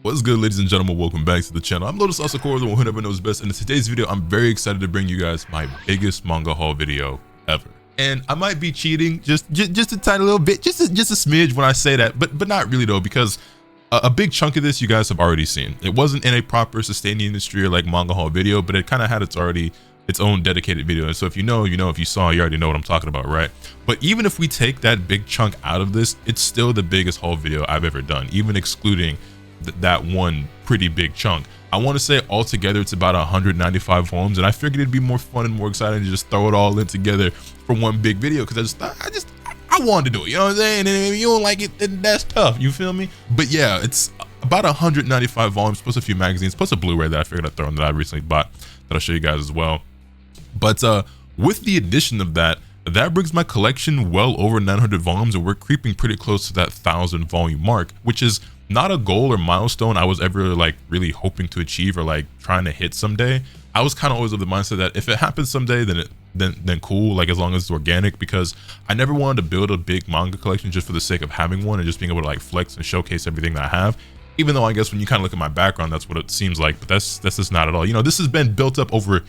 What's good, ladies and gentlemen? Welcome back to the channel. I'm LotusAsakura, the one who never knows best, and in today's video I'm very excited to bring you guys my biggest manga haul video ever. And I might be cheating just a tiny little bit, just a smidge when I say that, but not really though, because a big chunk of this you guys have already seen. It wasn't in a proper sustaining industry or like manga haul video, but it kind of had its own dedicated video. And so if you know, if you saw, you already know what I'm talking about, right? But even if we take that big chunk out of this, it's still the biggest haul video I've ever done, even excluding that one pretty big chunk. I want to say altogether it's about 195 volumes, and I figured it'd be more fun and more exciting to just throw it all in together for one big video, because I wanted to do it, you know what I'm saying? And if you don't like it, then that's tough, you feel me? But yeah, it's about 195 volumes plus a few magazines plus a Blu-ray that I figured I'd throw in that I recently bought that I'll show you guys as well. But with the addition of that brings my collection well over 900 volumes, and we're creeping pretty close to that 1,000 volume mark, which is not a goal or milestone I was ever like really hoping to achieve or like trying to hit someday. I was kind of always of the mindset that if it happens someday, then cool, like as long as it's organic, because I never wanted to build a big manga collection just for the sake of having one and just being able to like flex and showcase everything that I have. Even though I guess when you kind of look at my background, that's what it seems like, but that's just not at all. You know, this has been built up over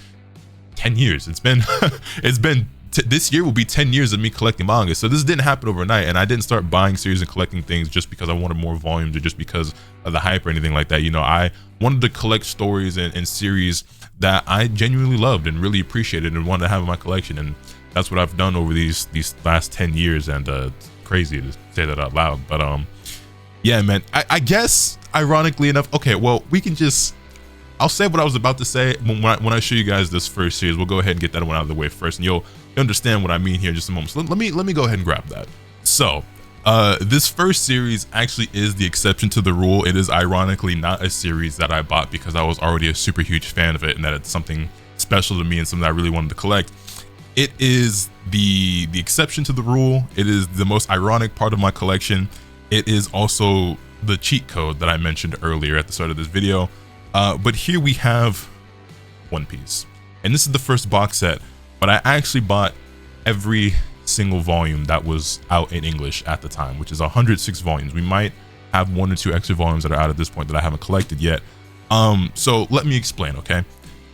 10 years. It's been this year will be 10 years of me collecting manga. So this didn't happen overnight, and I didn't start buying series and collecting things just because I wanted more volumes or just because of the hype or anything like that. You know, I wanted to collect stories and series that I genuinely loved and really appreciated and wanted to have in my collection, and that's what I've done over these last 10 years. And it's crazy to say that out loud, but yeah, man, I guess ironically enough, okay, well, I'll say what I was about to say when I show you guys this first series. We'll go ahead and get that one out of the way first, and you'll understand what I mean here in just a moment. So let me go ahead and grab that. So this first series actually is the exception to the rule. It is ironically not a series that I bought because I was already a super huge fan of it and that it's something special to me and something I really wanted to collect. It is the exception to the rule. It is the most ironic part of my collection. It is also the cheat code that I mentioned earlier at the start of this video. But here we have One Piece, and this is the first box set, but I actually bought every single volume that was out in English at the time, which is 106 volumes. We might have 1 or 2 extra volumes that are out at this point that I haven't collected yet. So let me explain, okay?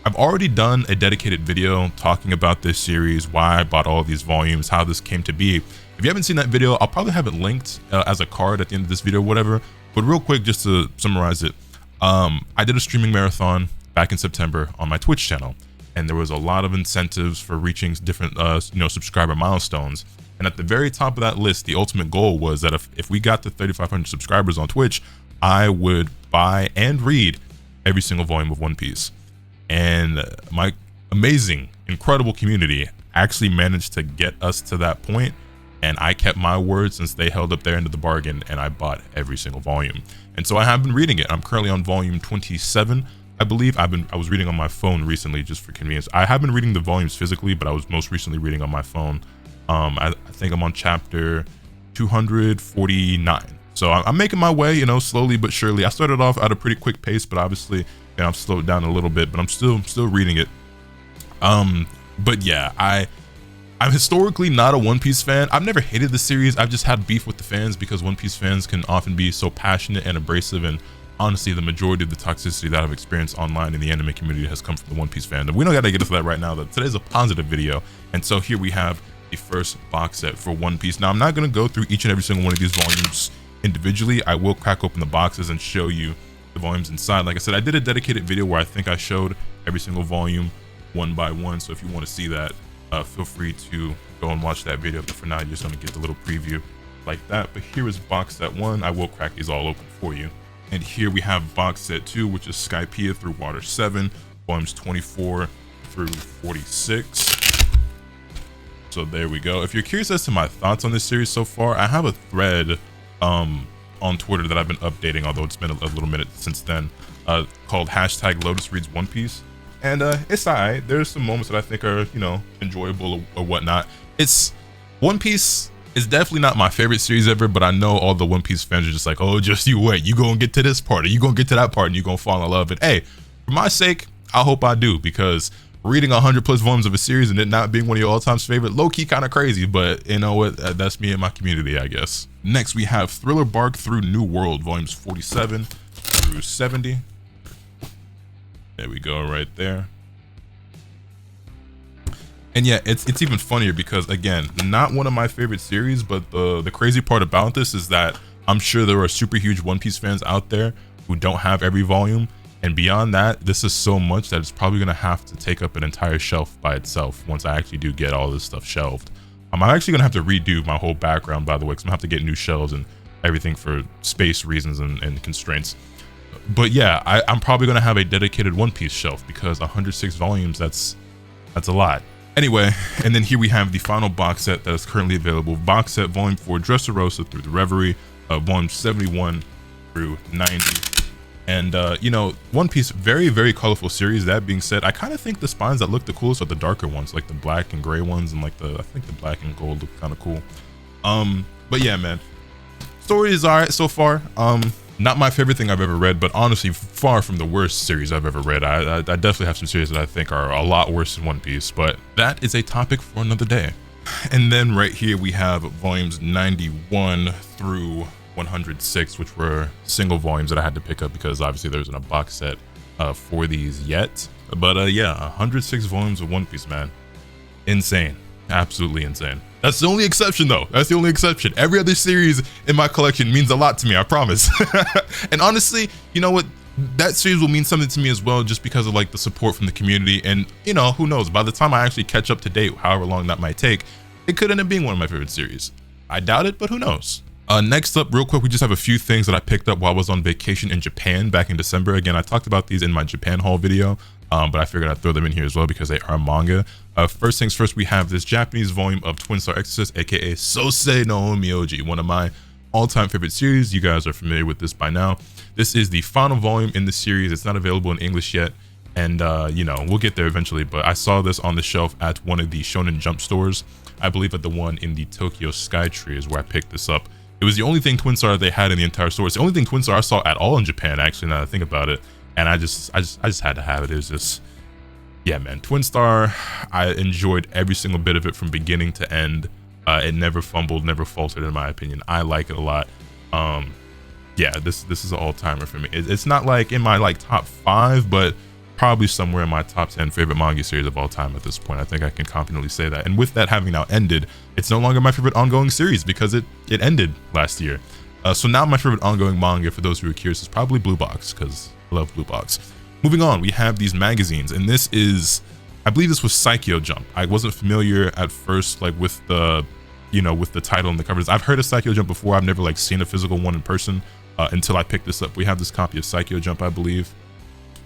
I've already done a dedicated video talking about this series, why I bought all these volumes, how this came to be. If you haven't seen that video, I'll probably have it linked as a card at the end of this video, whatever. But real quick, just to summarize it, I did a streaming marathon back in September on my Twitch channel, and there was a lot of incentives for reaching different subscriber milestones. And at the very top of that list, the ultimate goal was that if we got to 3,500 subscribers on Twitch, I would buy and read every single volume of One Piece. And my amazing, incredible community actually managed to get us to that point, and I kept my word since they held up their end of the bargain, and I bought every single volume. And so I have been reading it. I'm currently on volume 27, I believe. I was reading on my phone recently just for convenience. I have been reading the volumes physically, but I was most recently reading on my phone. I think I'm on chapter 249. So I'm making my way, you know, slowly but surely. I started off at a pretty quick pace, but obviously, you know, I've slowed down a little bit, but I'm still reading it. But yeah, I'm historically not a One Piece fan. I've never hated the series. I've just had beef with the fans because One Piece fans can often be so passionate and abrasive, and honestly, the majority of the toxicity that I've experienced online in the anime community has come from the One Piece fandom. We don't gotta get into that right now, though. Today's a positive video, and so here we have the first box set for One Piece. Now, I'm not gonna go through each and every single one of these volumes individually. I will crack open the boxes and show you the volumes inside. Like I said, I did a dedicated video where I think I showed every single volume one by one, so if you want to see that, feel free to go and watch that video. But for now, you're just going to get the little preview like that. But here is box set 1. I will crack these all open for you. And here we have box set 2, which is Skypiea through Water 7, volumes 24 through 46. So there we go. If you're curious as to my thoughts on this series so far, I have a thread on Twitter that I've been updating, although it's been a little minute since then, called #LotusReadsOnePiece. And it's alright. There's some moments that I think are, you know, enjoyable or whatnot. One Piece is definitely not my favorite series ever, but I know all the One Piece fans are just like, oh, just you wait. You gonna get to this part, or you gonna get to that part, and you gonna fall in love. And hey, for my sake, I hope I do, because reading 100+ volumes of a series and it not being one of your all-time favorite, low-key kind of crazy, but you know what? That's me and my community, I guess. Next, we have Thriller Bark Through New World, volumes 47 through through 70. There we go, right there. And yeah, it's even funnier because, again, not one of my favorite series, but the crazy part about this is that I'm sure there are super huge One Piece fans out there who don't have every volume. And beyond that, this is so much that it's probably going to have to take up an entire shelf by itself once I actually do get all this stuff shelved. I'm actually going to have to redo my whole background, by the way, because I'm going to have to get new shelves and everything for space reasons and constraints. But yeah, I'm probably going to have a dedicated One Piece shelf because 106 volumes, that's a lot. Anyway, and then here we have the final box set that is currently available. Box set volume 4, Dressrosa through the Reverie, volume 71 through 90. And you know, One Piece, very, very colorful series. That being said, I kind of think the spines that look the coolest are the darker ones, like the black and gray ones, and like I think the black and gold look kind of cool. But yeah, man, story is alright so far. Not my favorite thing I've ever read, but honestly, far from the worst series I've ever read. I definitely have some series that I think are a lot worse than One Piece, but that is a topic for another day. And then right here we have volumes 91 through 106, which were single volumes that I had to pick up because obviously there isn't a box set for these yet. But yeah, 106 volumes of One Piece, man. Insane. Absolutely insane. That's the only exception though. That's the only exception. Every other series in my collection means a lot to me, I promise. And honestly, you know what? That series will mean something to me as well, just because of like the support from the community. And you know, who knows, by the time I actually catch up to date, however long that might take, it could end up being one of my favorite series. I doubt it, but who knows? Next up, real quick, we just have a few things that I picked up while I was on vacation in Japan back in December. Again, I talked about these in my Japan haul video, but I figured I'd throw them in here as well because they are manga. First things first, we have this Japanese volume of Twin Star Exorcist, aka Sosei no Myoji, one of my all-time favorite series. You guys are familiar with this by now. This is the final volume in the series. It's not available in English yet, and you know, we'll get there eventually, but I saw this on the shelf at one of the Shonen Jump stores. I believe at the one in the Tokyo Skytree is where I picked this up. It was the only thing Twin Star they had in the entire store. It's the only thing Twin Star I saw at all in Japan, actually, now that I think about it. And I just had to have it. It was just, yeah, man. Twin Star, I enjoyed every single bit of it from beginning to end. It never fumbled, never faltered, in my opinion. I like it a lot. Yeah, this is an all-timer for me. It's not like in my like top 5, but probably somewhere in my top 10 favorite manga series of all time at this point. I think I can confidently say that. And with that having now ended, it's no longer my favorite ongoing series because it ended last year. So now my favorite ongoing manga, for those who are curious, is probably Blue Box, because I love Blue Box. Moving on, we have these magazines, and this is, I believe this was Psycho Jump. I wasn't familiar at first, like with the, you know, with the title and the covers. I've heard of Psycho Jump before. I've never like seen a physical one in person until I picked this up. We have this copy of Psycho Jump, I believe,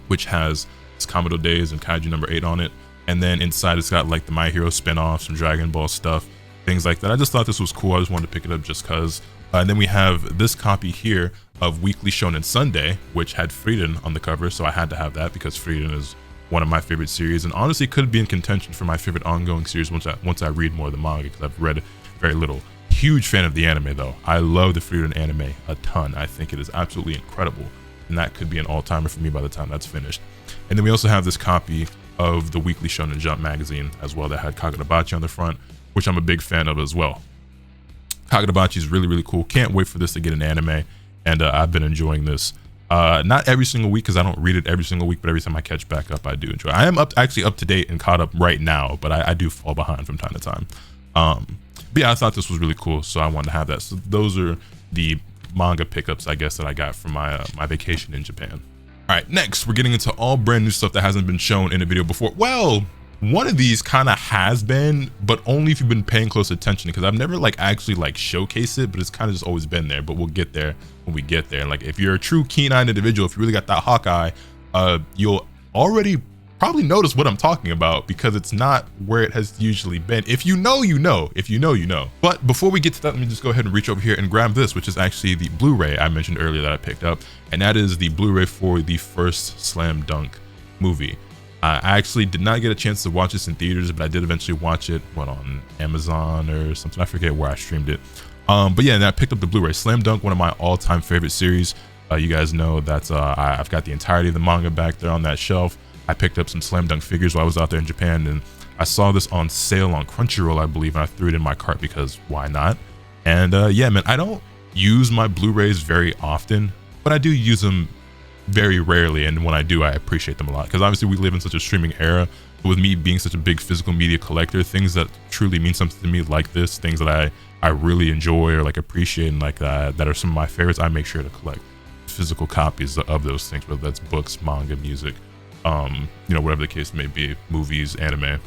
which has it's Komodo Days and Kaiju number 8 on it, and then inside it's got like the My Hero spin-off, some Dragon Ball stuff, things like that. I just thought this was cool. I just wanted to pick it up just cause. And then we have this copy here of Weekly Shonen Sunday, which had Frieren on the cover, so I had to have that because Frieren is one of my favorite series, and honestly could be in contention for my favorite ongoing series once I read more of the manga, because I've read very little. Huge fan of the anime though. I love the Frieren anime a ton. I think it is absolutely incredible, and that could be an all-timer for me by the time that's finished. And then we also have this copy of the Weekly Shonen Jump magazine as well that had Kagurabachi on the front, which I'm a big fan of as well. Kagurabachi is really, really cool. Can't wait for this to get an anime, and I've been enjoying this. Not every single week because I don't read it every single week, but every time I catch back up, I do enjoy it. I am actually up to date and caught up right now, but I do fall behind from time to time. But yeah, I thought this was really cool, so I wanted to have that. So those are the manga pickups, I guess, that I got from my vacation in Japan. All right, next we're getting into all brand new stuff that hasn't been shown in a video before. Well, one of these kind of has been, but only if you've been paying close attention, because I've never like actually like showcased it, but it's kind of just always been there. But we'll get there when we get there. Like if you're a true keen-eyed individual, if you really got that hawk eye, you'll already probably notice what I'm talking about, because it's not where it has usually been. If you know, you know. If you know, you know. But before we get to that, let me just go ahead and reach over here and grab this, which is actually the Blu-ray I mentioned earlier that I picked up, and that is the Blu-ray for the first Slam Dunk movie. I actually did not get a chance to watch this in theaters, but I did eventually watch it, on Amazon or something. I forget where I streamed it. But yeah, and I picked up the Blu-ray. Slam Dunk, one of my all-time favorite series. You guys know that I've got the entirety of the manga back there on that shelf. I picked up some Slam Dunk figures while I was out there in Japan, and I saw this on sale on Crunchyroll, I believe, and I threw it in my cart because why not? And yeah, man, I don't use my Blu-rays very often, but I do use them very rarely, and when I do, I appreciate them a lot, because obviously we live in such a streaming era. With me being such a big physical media collector, things that truly mean something to me like this, things that I really enjoy or like appreciate and like that are some of my favorites, I make sure to collect physical copies of those things, whether that's books, manga, music, you know, whatever the case may be, movies, anime,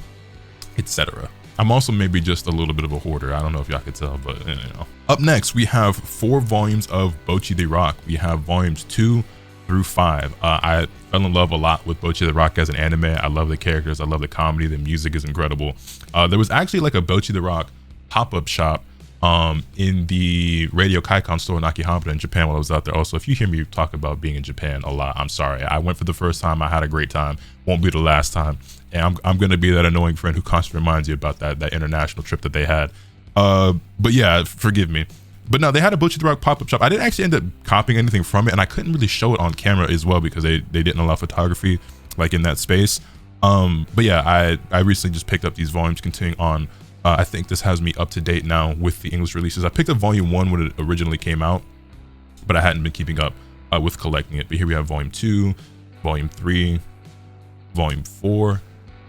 etc. I'm also maybe just a little bit of a hoarder. I don't know if y'all could tell, but you know. Up next, we have 4 volumes of Bocchi the Rock. We have volumes 2 through 5. I fell in love a lot with Bocchi the Rock as an anime. I love the characters. I love the comedy. The music is incredible. There was actually like a Bocchi the Rock pop-up shop in the Radio Kaikon store in Akihabara in Japan while I was out there. Also, if you hear me talk about being in Japan a lot, I'm sorry. I went for the first time. I had a great time. Won't be the last time. And I'm going to be that annoying friend who constantly reminds you about that international trip that they had. But yeah, forgive me. But no, they had a Bocchi the Rock pop-up shop. I didn't actually end up copying anything from it, and I couldn't really show it on camera as well because they didn't allow photography like in that space. But yeah, I recently just picked up these volumes continuing on. I think this has me up to date now with the English releases. I picked up volume 1 when it originally came out, but I hadn't been keeping up with collecting it. But here we have volume 2, volume 3, volume 4,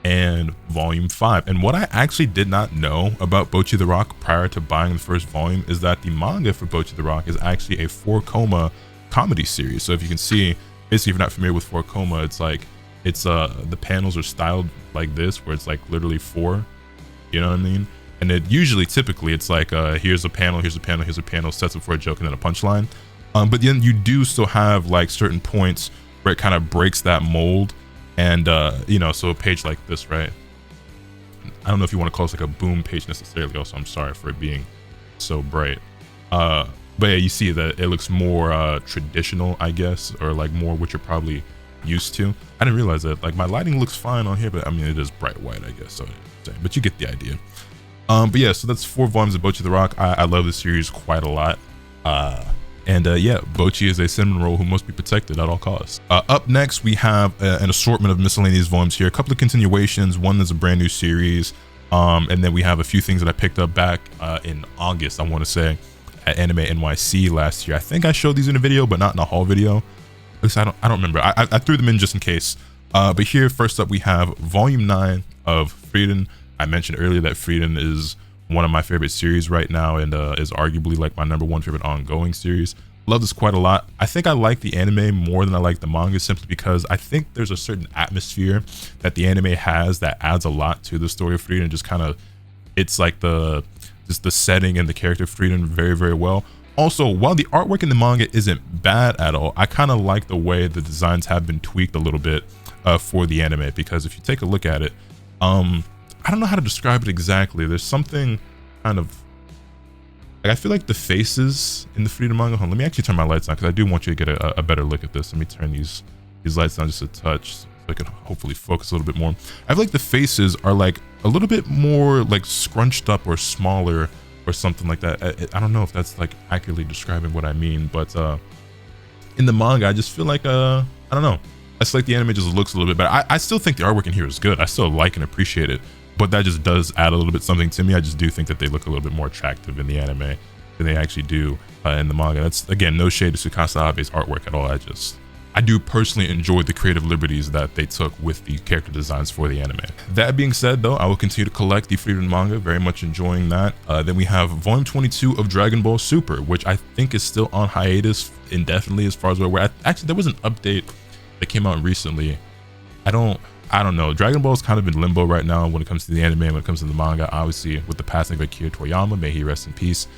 and volume 5. And what I actually did not know about Bocchi the Rock prior to buying the first volume is that the manga for Bocchi the Rock is actually a 4-koma comedy series. So if you can see, basically if you're not familiar with 4-koma, it's like the panels are styled like this, where it's like literally 4, you know what I mean? And it usually typically it's like here's a panel, here's a panel, here's a panel, sets up for a joke and then a punchline. But then you do still have like certain points where it kind of breaks that mold. And, you know, so a page like this, right? I don't know if you want to call this like a boom page necessarily. Also, I'm sorry for it being so bright. But yeah, you see that it looks more traditional, I guess, or like more what you're probably used to. I didn't realize that. Like my lighting looks fine on here, but I mean, it is bright white, I guess. So, but you get the idea. But yeah, so that's 4 volumes of Bocchi the Rock. I love this series quite a lot. And yeah, Bocchi is a cinnamon roll who must be protected at all costs. Up next, we have an assortment of miscellaneous volumes here. A couple of continuations. One is a brand new series. And then we have a few things that I picked up back in August, I want to say, at Anime NYC last year. I think I showed these in a video, but not in a haul video. At least I don't remember. I threw them in just in case. But here, first up, we have volume 9 of Frieren. I mentioned earlier that Frieren is one of my favorite series right now, and is arguably like my #1 favorite ongoing series. Love this quite a lot. I think I like the anime more than I like the manga, simply because I think there's a certain atmosphere that the anime has that adds a lot to the story of Frieren. Just kind of, it's like just the setting and the character of Frieren very, very well. Also, while the artwork in the manga isn't bad at all, I kind of like the way the designs have been tweaked a little bit for the anime, because if you take a look at it, I don't know how to describe it exactly. There's something kind of like, I feel like the faces in the Frieren manga. Hold on, let me actually turn my lights on because I do want you to get a better look at this. Let me turn these lights down just a touch so I can hopefully focus a little bit more. I feel like the faces are like a little bit more like scrunched up or smaller or something like that. I don't know if that's like accurately describing what I mean, but in the manga, I just feel like I don't know. I just like the anime just looks a little bit better. I still think the artwork in here is good. I still like and appreciate it. But that just does add a little bit something to me. I just do think that they look a little bit more attractive in the anime than they actually do in the manga. That's, again, no shade to Tsukasa Abe's artwork at all. I do personally enjoy the creative liberties that they took with the character designs for the anime. That being said, though, I will continue to collect the Frieren manga, very much enjoying that. Then we have volume 22 of Dragon Ball Super, which I think is still on hiatus indefinitely as far as we're aware. Actually, there was an update that came out recently. I don't know. Dragon Ball is kind of in limbo right now when it comes to the anime, when it comes to the manga. Obviously, with the passing of Akira Toriyama, may he rest in peace.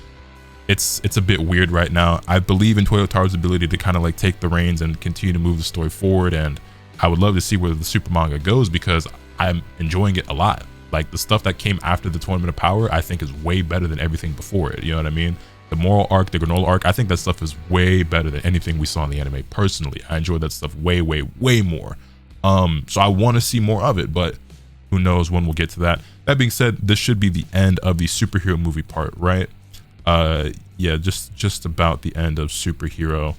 It's a bit weird right now. I believe in Toyotaro's ability to kind of like take the reins and continue to move the story forward, and I would love to see where the Super manga goes because I'm enjoying it a lot. Like the stuff that came after the Tournament of Power, I think is way better than everything before it. You know what I mean? The moral arc, the granola arc, I think that stuff is way better than anything we saw in the anime. Personally, I enjoyed that stuff way, way, way more. So I want to see more of it, but who knows when we'll get to that. That being said, this should be the end of the superhero movie part, right? Yeah, just about the end of superhero.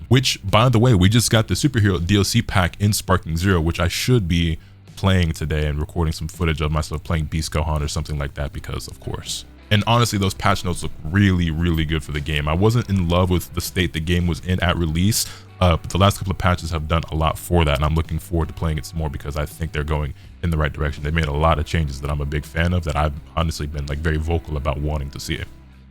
Which, by the way, we just got the superhero DLC pack in Sparking Zero, which I should be playing today and recording some footage of myself playing Beast Gohan or something like that, because of course. And honestly, those patch notes look really, really good for the game. I wasn't in love with the state the game was in at release, But the last couple of patches have done a lot for that, and I'm looking forward to playing it some more because I think they're going in the right direction. They made a lot of changes that I'm a big fan of, that I've honestly been like very vocal about wanting to see it.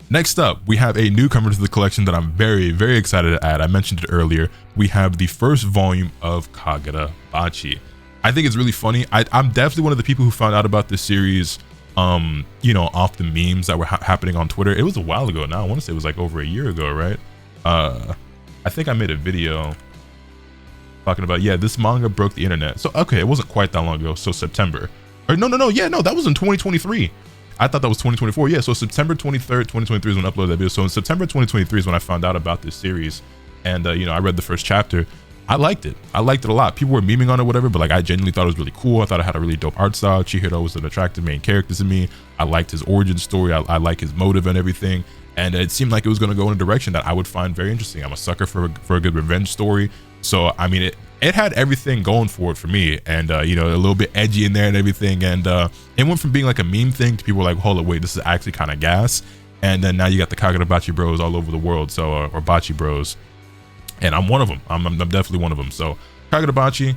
Next up, we have a newcomer to the collection that I'm very, very excited to add. I mentioned it earlier. We have the first volume of Kagurabachi. I think it's really funny. I'm definitely one of the people who found out about this series, you know, off the memes that were happening on Twitter. It was a while ago now. I want to say it was like over a year ago, right? I think I made a video talking about, yeah, this manga broke the internet. So, okay, it wasn't quite that long ago. So September, or no, that was in 2023. I thought that was 2024. Yeah, so September 23rd, 2023 is when I uploaded that video. So in September 2023 is when I found out about this series. And, you know, I read the first chapter. I liked it. I liked it a lot. People were memeing on it, whatever, but like I genuinely thought it was really cool. I thought it had a really dope art style. Chihiro was an attractive main character to me. I liked his origin story. I like his motive and everything. And it seemed like it was going to go in a direction that I would find very interesting. I'm a sucker for a good revenge story. So, I mean, it had everything going for it for me. And, you know, a little bit edgy in there and everything. And it went from being like a meme thing to people were like, hold up, wait, this is actually kind of gas. And then now you got the Kagurabachi bros all over the world. So, or Bachi bros. And I'm one of them. I'm definitely one of them. So Kagurabachi,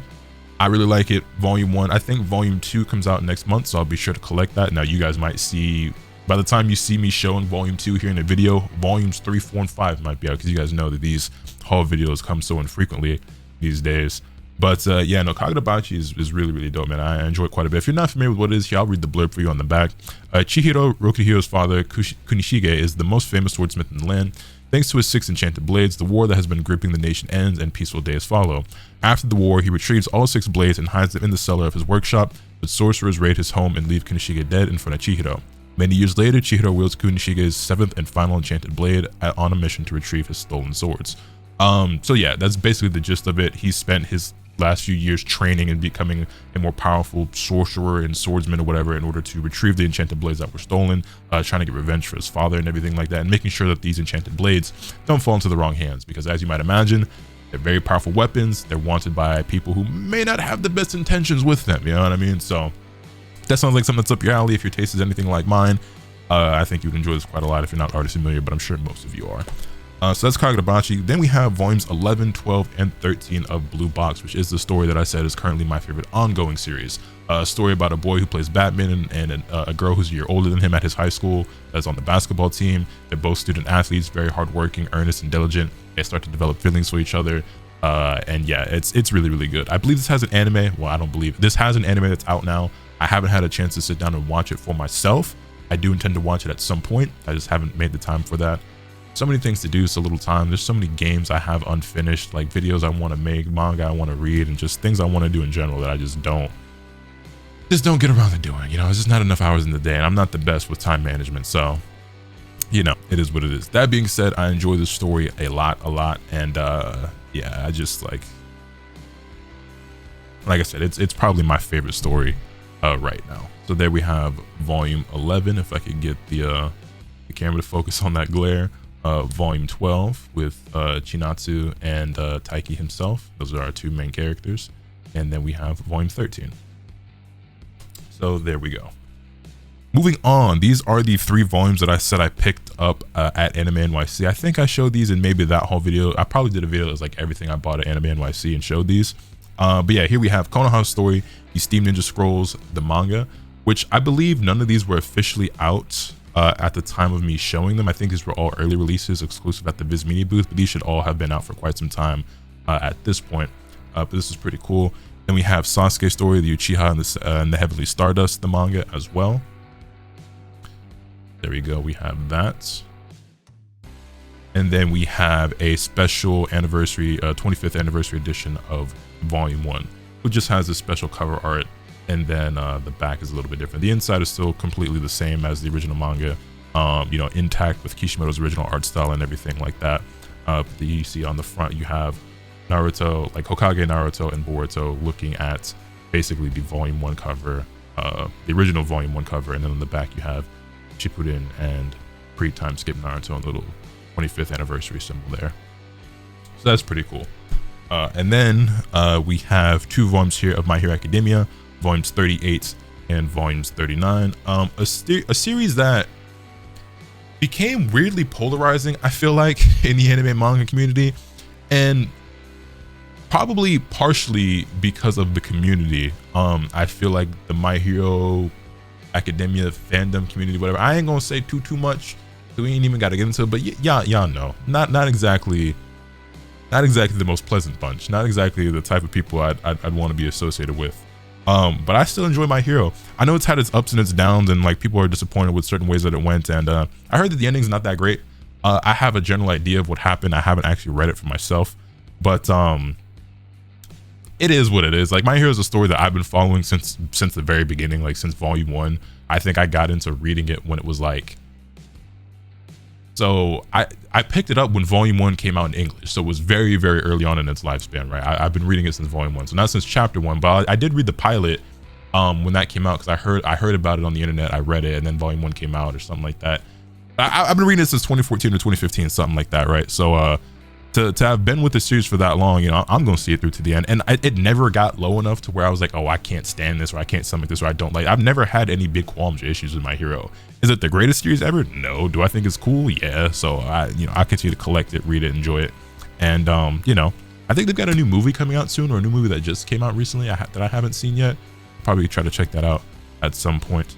I really like it. Volume 1. I think Volume 2 comes out next month. So I'll be sure to collect that. Now you guys might see, by the time you see me showing Volume 2 here in the video, Volumes 3, 4, and 5 might be out, because you guys know that these haul videos come so infrequently these days. But yeah, no, Kagurabachi is really, really dope, man. I enjoy it quite a bit. If you're not familiar with what it is, here, I'll read the blurb for you on the back. Chihiro, Rokuhiro's father, Kunishige, is the most famous swordsmith in the land. Thanks to his 6 enchanted blades, the war that has been gripping the nation ends and peaceful days follow. After the war, he retrieves all 6 blades and hides them in the cellar of his workshop, but sorcerers raid his home and leave Kunishige dead in front of Chihiro. Many years later, Chihiro wields Kunishige's 7th and final enchanted blade on a mission to retrieve his stolen swords. So yeah, that's basically the gist of it. He spent his last few years training and becoming a more powerful sorcerer and swordsman or whatever in order to retrieve the enchanted blades that were stolen, trying to get revenge for his father and everything like that, and making sure that these enchanted blades don't fall into the wrong hands, because as you might imagine, they're very powerful weapons. They're wanted by people who may not have the best intentions with them, you know what I mean? So that sounds like something that's up your alley. If your taste is anything like mine, I think you'd enjoy this quite a lot if you're not already familiar, but I'm sure most of you are. So that's Kagurabachi. Then we have volumes 11, 12, and 13 of Blue Box, which is the story that I said is currently my favorite ongoing series. A story about a boy who plays badminton and a girl who's a year older than him at his high school that's on the basketball team. They're both student athletes, very hardworking, earnest, and diligent. They start to develop feelings for each other. And yeah, it's really, really good. I believe this has an anime. Well, I don't believe this has an anime that's out now. I haven't had a chance to sit down and watch it for myself. I do intend to watch it at some point. I just haven't made the time for that. So many things to do, so little time. There's so many games I have unfinished, like videos I want to make, manga I want to read, and just things I want to do in general that I just don't get around to doing. You know, it's just not enough hours in the day, and I'm not the best with time management. So, you know, it is what it is. That being said, I enjoy this story a lot, and yeah, I just like I said, it's probably my favorite story right now. So there we have volume 11. If I could get the camera to focus on that glare. Volume 12 with Chinatsu and Taiki himself. Those are our 2 main characters. And then we have volume 13. So there we go. Moving on, these are the 3 volumes that I said I picked up at Anime NYC. I think I showed these in maybe that whole video. I probably did a video that was like everything I bought at Anime NYC and showed these. But yeah, here we have Konoha's story, the Steam Ninja Scrolls, the manga, which I believe none of these were officially out at the time of me showing them. I think these were all early releases exclusive at the Viz Mini booth, but these should all have been out for quite some time at this point. But this is pretty cool. Then we have Sasuke's story, the Uchiha and the Heavenly Stardust, the manga as well. There we go, we have that. And then we have a special anniversary, 25th anniversary edition of Volume 1, which just has a special cover art. And then the back is a little bit different. The inside is still completely the same as the original manga, you know, intact with Kishimoto's original art style and everything like that. But you see on the front, you have Naruto, like Hokage, Naruto, and Boruto looking at basically the Volume 1 cover, the original Volume 1 cover. And then on the back, you have Shippuden and pre-time skip Naruto and the little 25th anniversary symbol there. So that's pretty cool. And then we have 2 volumes here of My Hero Academia, volumes 38 and volumes 39. A series that became weirdly polarizing, I feel like, in the anime manga community. And probably partially because of the community. I feel like the My Hero Academia fandom community, whatever, I ain't gonna say too much, we ain't even got to get into it, but y'all know, not exactly the most pleasant bunch, not exactly the type of people I'd want to be associated with. But I still enjoy My Hero. I know it's had its ups and its downs, and like people are disappointed with certain ways that it went, and I heard that the ending's not that great. I have a general idea of what happened. I haven't actually read it for myself, but it is what it is. Like, My Hero is a story that I've been following since the very beginning, like since volume 1. I think I got into reading it when it was like, so I picked it up when volume 1 came out in English, so it was very early on in its lifespan, right? I've been reading it since volume 1, so not since chapter 1, but I did read the pilot when that came out, because I heard about it on the internet. I read it, and then volume 1 came out or something like that. I've been reading it since 2014 or 2015, something like that, right? So to have been with the series for that long, you know, I'm gonna see it through to the end, and it never got low enough to where I was like, oh, I can't stand this, or I can't stomach this, or I don't like. I've never had any big qualms or issues with My Hero. Is it the greatest series ever? No. Do I think it's cool? Yeah. So I continue to collect it, read it, enjoy it, and you know, I think they've got a new movie coming out soon, or a new movie that just came out recently that I haven't seen yet. Probably try to check that out at some point.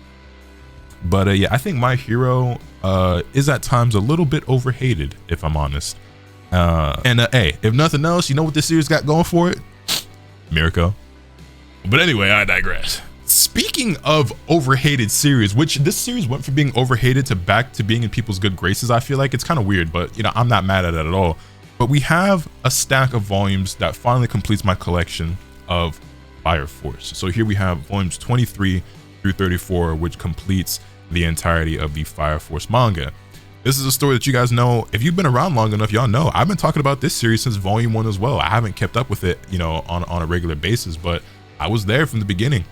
But yeah, I think My Hero is at times a little bit overhated, if I'm honest. Hey, if nothing else, you know what this series got going for it? Mirko. But anyway, I digress. Speaking of overhated series, which this series went from being overhated to back to being in people's good graces, I feel like it's kind of weird, but you know, I'm not mad at it at all. But we have a stack of volumes that finally completes my collection of Fire Force. So here we have volumes 23 through 34, which completes the entirety of the Fire Force manga. This is a story that you guys know. If you've been around long enough, y'all know I've been talking about this series since volume 1 as well. I haven't kept up with it, you know, on a regular basis, but I was there from the beginning,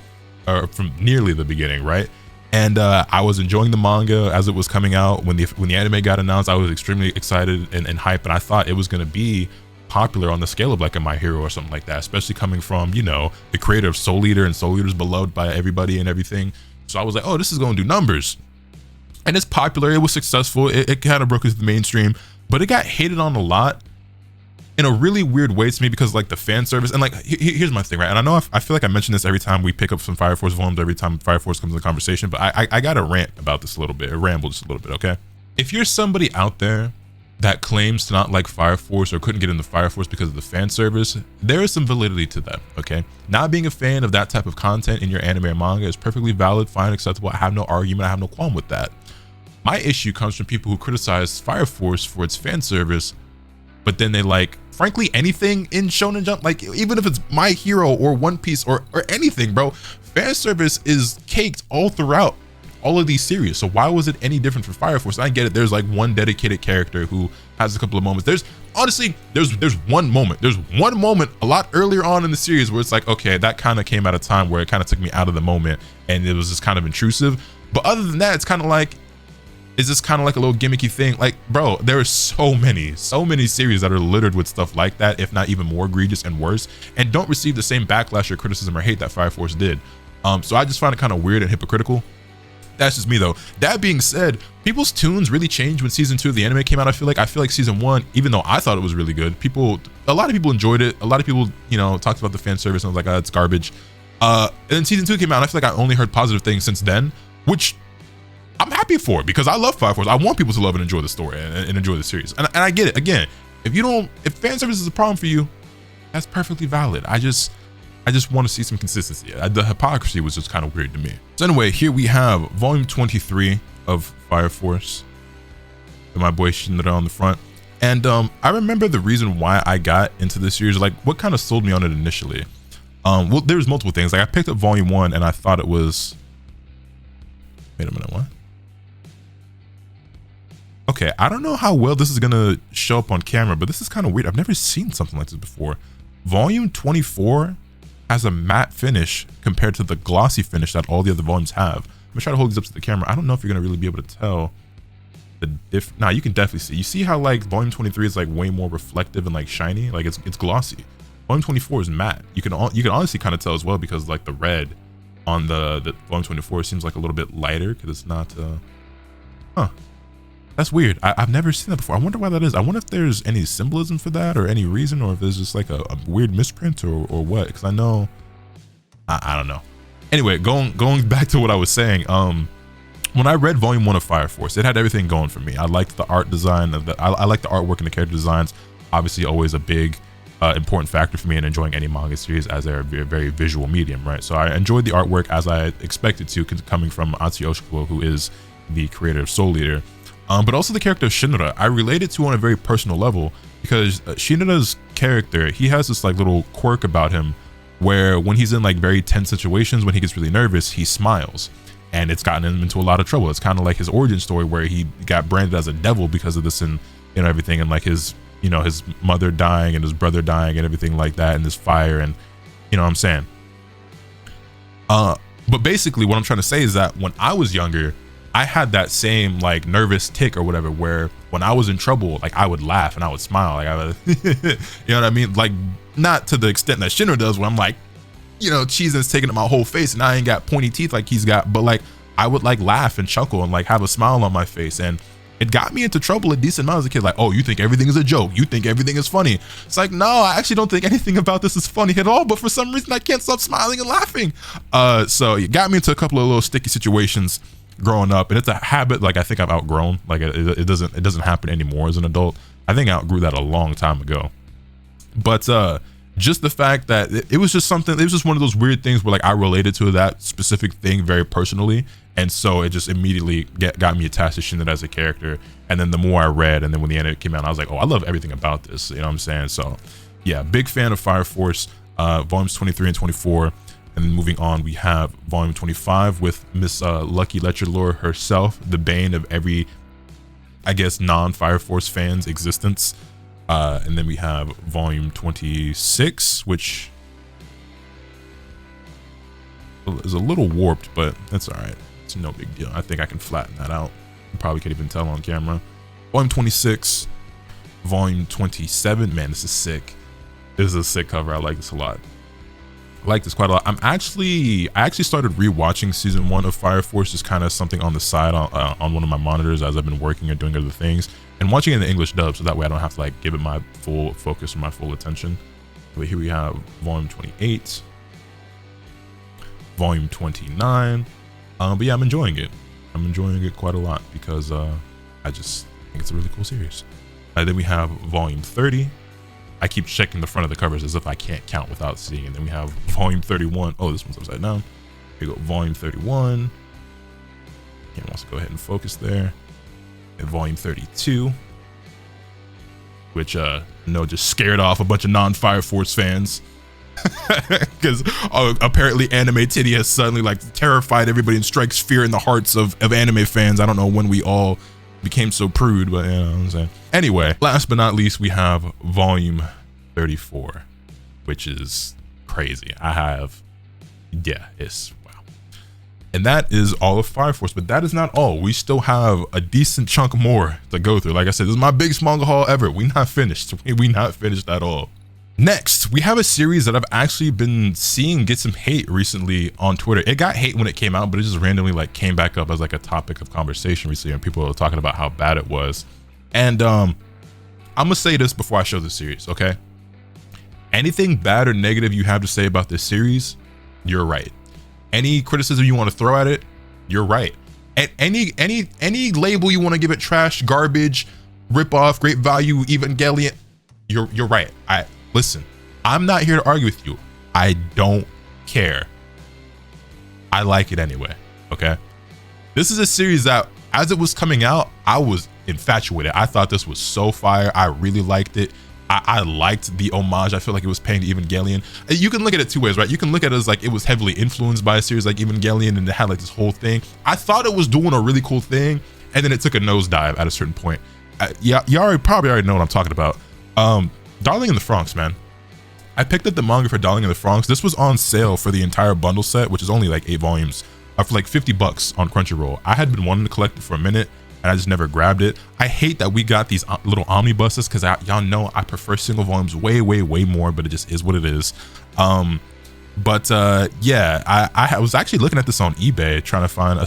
or from nearly the beginning, right? And I was enjoying the manga as it was coming out. When the anime got announced, I was extremely excited and hyped, and I thought it was going to be popular on the scale of like a My Hero or something like that, especially coming from, you know, the creator of Soul Eater, and Soul Eater's beloved by everybody and everything. So I was like, oh, this is going to do numbers. And it's popular, it was successful, it kind of broke into the mainstream, but it got hated on a lot in a really weird way to me, because like the fan service, and like here's my thing, right? And I know I feel like I mention this every time we pick up some Fire Force volumes, every time Fire Force comes in the conversation, but I got to rant about this a little bit, ramble just a little bit, okay? If you're somebody out there that claims to not like Fire Force or couldn't get into Fire Force because of the fan service, there is some validity to that, okay? Not being a fan of that type of content in your anime or manga is perfectly valid, fine, acceptable. I have no argument, I have no qualm with that. My issue comes from people who criticize Fire Force for its fan service, but then they like, frankly, anything in Shonen Jump, like even if it's My Hero or One Piece or anything, bro, fan service is caked all throughout all of these series. So why was it any different for Fire Force? I get it. There's like one dedicated character who has a couple of moments. There's honestly, there's one moment a lot earlier on in the series where it's like, okay, that kind of came at a time where it kind of took me out of the moment and it was just kind of intrusive. But other than that, it's kind of like, is this kind of like a little gimmicky thing? Like, bro, there are so many series that are littered with stuff like that, if not even more egregious and worse, and don't receive the same backlash or criticism or hate that Fire Force did. So I just find it kind of weird and hypocritical. That's just me though. That being said, people's tunes really changed when season 2 of the anime came out. I feel like season 1, even though I thought it was really good, a lot of people enjoyed it. A lot of people, you know, talked about the fan service and was like, oh, it's garbage. And then season 2 came out, and I feel like I only heard positive things since then, which I'm happy for it, because I love Fire Force. I want people to love and enjoy the story and enjoy the series. And I get it. Again, if fan service is a problem for you, that's perfectly valid. I just want to see some consistency. The hypocrisy was just kind of weird to me. So anyway, here we have volume 23 of Fire Force, with my boy Shinra on the front. And I remember the reason why I got into this series, like what kind of sold me on it initially. Well, there was multiple things. Like I picked up volume 1 and I thought it was, wait a minute, what? Okay, I don't know how well this is gonna show up on camera, but this is kind of weird. I've never seen something like this before. Volume 24 has a matte finish compared to the glossy finish that all the other volumes have. I'm gonna try to hold these up to the camera. I don't know if you're gonna really be able to tell the nah, you can definitely see. You see how like volume 23 is like way more reflective and like shiny, like it's glossy. Volume 24 is matte. You can honestly kind of tell as well, because like the red on the volume 24 seems like a little bit lighter because it's not That's weird. I've never seen that before. I wonder why that is. I wonder if there's any symbolism for that or any reason, or if there's just like a weird misprint or what. Because I know, I don't know. Anyway, going back to what I was saying. When I read Volume 1 of Fire Force, it had everything going for me. I liked the art design. I like the artwork and the character designs. Obviously, always a big, important factor for me in enjoying any manga series, as they're a very visual medium, right? So I enjoyed the artwork as I expected to, coming from Atsushi Oshikubo, who is the creator of Soul Eater. But also the character of Shinra, I related to on a very personal level, because Shinra's character, he has this like little quirk about him where when he's in like very tense situations, when he gets really nervous, he smiles, and it's gotten him into a lot of trouble. It's kind of like his origin story where he got branded as a devil because of this, and everything, and like his his mother dying and his brother dying and everything like that, and this fire, and what I'm saying. But basically what I'm trying to say is that when I was younger, I had that same like nervous tick or whatever, where when I was in trouble, like I would laugh and I would smile, like I would, you know what I mean? Like not to the extent that Shinra does, where I'm like, cheese taking up my whole face and I ain't got pointy teeth like he's got, but like I would like laugh and chuckle and like have a smile on my face, and it got me into trouble a decent amount as a kid. Like, oh, you think everything is a joke? You think everything is funny? It's like, no, I actually don't think anything about this is funny at all. But for some reason, I can't stop smiling and laughing. So it got me into a couple of little sticky situations growing up, and it's a habit like I think I've outgrown. Like it doesn't happen anymore as an adult. I think I outgrew that a long time ago. But just the fact that it was just something, it was just one of those weird things where like I related to that specific thing very personally, and so it just immediately got me attached to Shinra as a character. And then the more I read, and then when the anime came out, I was like, oh, I love everything about this, you know what I'm saying? So yeah, big fan of Fire Force, volumes 23 and 24. And then moving on, we have volume 25 with Miss Lucky Lecture herself, the bane of every, I guess, non-Fire Force fan's existence. And then we have volume 26, which is a little warped, but that's all right. It's no big deal. I think I can flatten that out. You probably can't even tell on camera. Volume 26, volume 27. Man, this is sick. This is a sick cover. I like this a lot. I like this quite a lot. I actually started rewatching season 1 of Fire Force, just kind of something on the side on one of my monitors as I've been working or doing other things, and watching it in the English dub, so that way I don't have to like give it my full focus or my full attention. But here we have volume 28, volume 29. But yeah, I'm enjoying it. I'm enjoying it quite a lot because I just think it's a really cool series. Then we have volume 30. I keep checking the front of the covers as if I can't count without seeing. And then we have volume 31. Oh, this one's upside down. Here we go, volume 31. Can't wants to go ahead and focus there. And volume 32, which just scared off a bunch of non-Fire Force fans. Because apparently Anime Titty has suddenly like terrified everybody and strikes fear in the hearts of anime fans. I don't know when we all became so prude, but you know what I'm saying. Anyway, last but not least, we have volume 34, which is crazy. It's wow. And that is all of Fire Force, but that is not all. We still have a decent chunk more to go through. Like I said, this is my biggest manga haul ever. We not finished. We not finished at all. Next, we have a series that I've actually been seeing get some hate recently on Twitter. It got hate when it came out, but it just randomly like came back up as like a topic of conversation recently, and people are talking about how bad it was. And I'm gonna say this before I show the series, okay? Anything bad or negative you have to say about this series, you're right. Any criticism you want to throw at it, you're right. At any label you want to give it, trash, garbage, rip off, great value, Evangelion, you're right. Listen, I'm not here to argue with you. I don't care. I like it anyway, okay? This is a series that, as it was coming out, I was infatuated. I thought this was so fire. I really liked it. I liked the homage. I feel like it was paying to Evangelion. You can look at it two ways, right? You can look at it as like it was heavily influenced by a series like Evangelion, and it had like this whole thing. I thought it was doing a really cool thing, and then it took a nosedive at a certain point. Yeah, you probably already know what I'm talking about. Darling in the Franxx, man. I picked up the manga for Darling in the Franxx. This was on sale for the entire bundle set, which is only like 8 volumes, for like $50 on Crunchyroll. I had been wanting to collect it for a minute, and I just never grabbed it. I hate that we got these little omnibuses, because y'all know I prefer single volumes way more, but it just is what it is. Yeah, I was actually looking at this on eBay, trying to find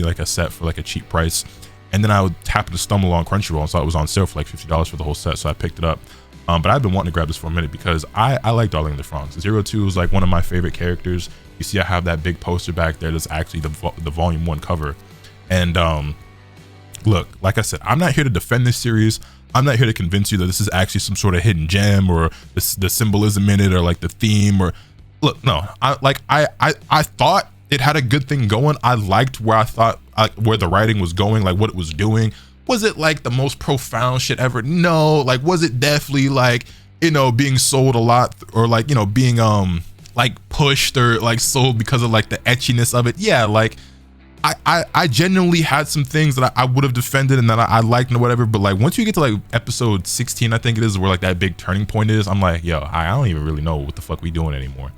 like a set for like a cheap price. And then I would happen to stumble on Crunchyroll and saw it was on sale for like $50 for the whole set, so I picked it up. But I've been wanting to grab this for a minute because I like Darling in the Franxx. 02 is like one of my favorite characters. You see I have that big poster back there that's actually the volume 1 cover. And look, like I said, I'm not here to defend this series. I'm not here to convince you that this is actually some sort of hidden gem or the symbolism in it or like the theme or look, no, I thought it had a good thing going. I liked where I thought where the writing was going, like what it was doing. Was it like the most profound shit ever? No. Like, was it definitely like, you know, being sold a lot or like, you know, being like pushed or like sold because of like the etchiness of it? Yeah, like I genuinely had some things that I would have defended and that I liked and whatever, but like once you get to like episode 16, I think it is, where like that big turning point is, I'm like, yo, I don't even really know what the fuck we doing anymore.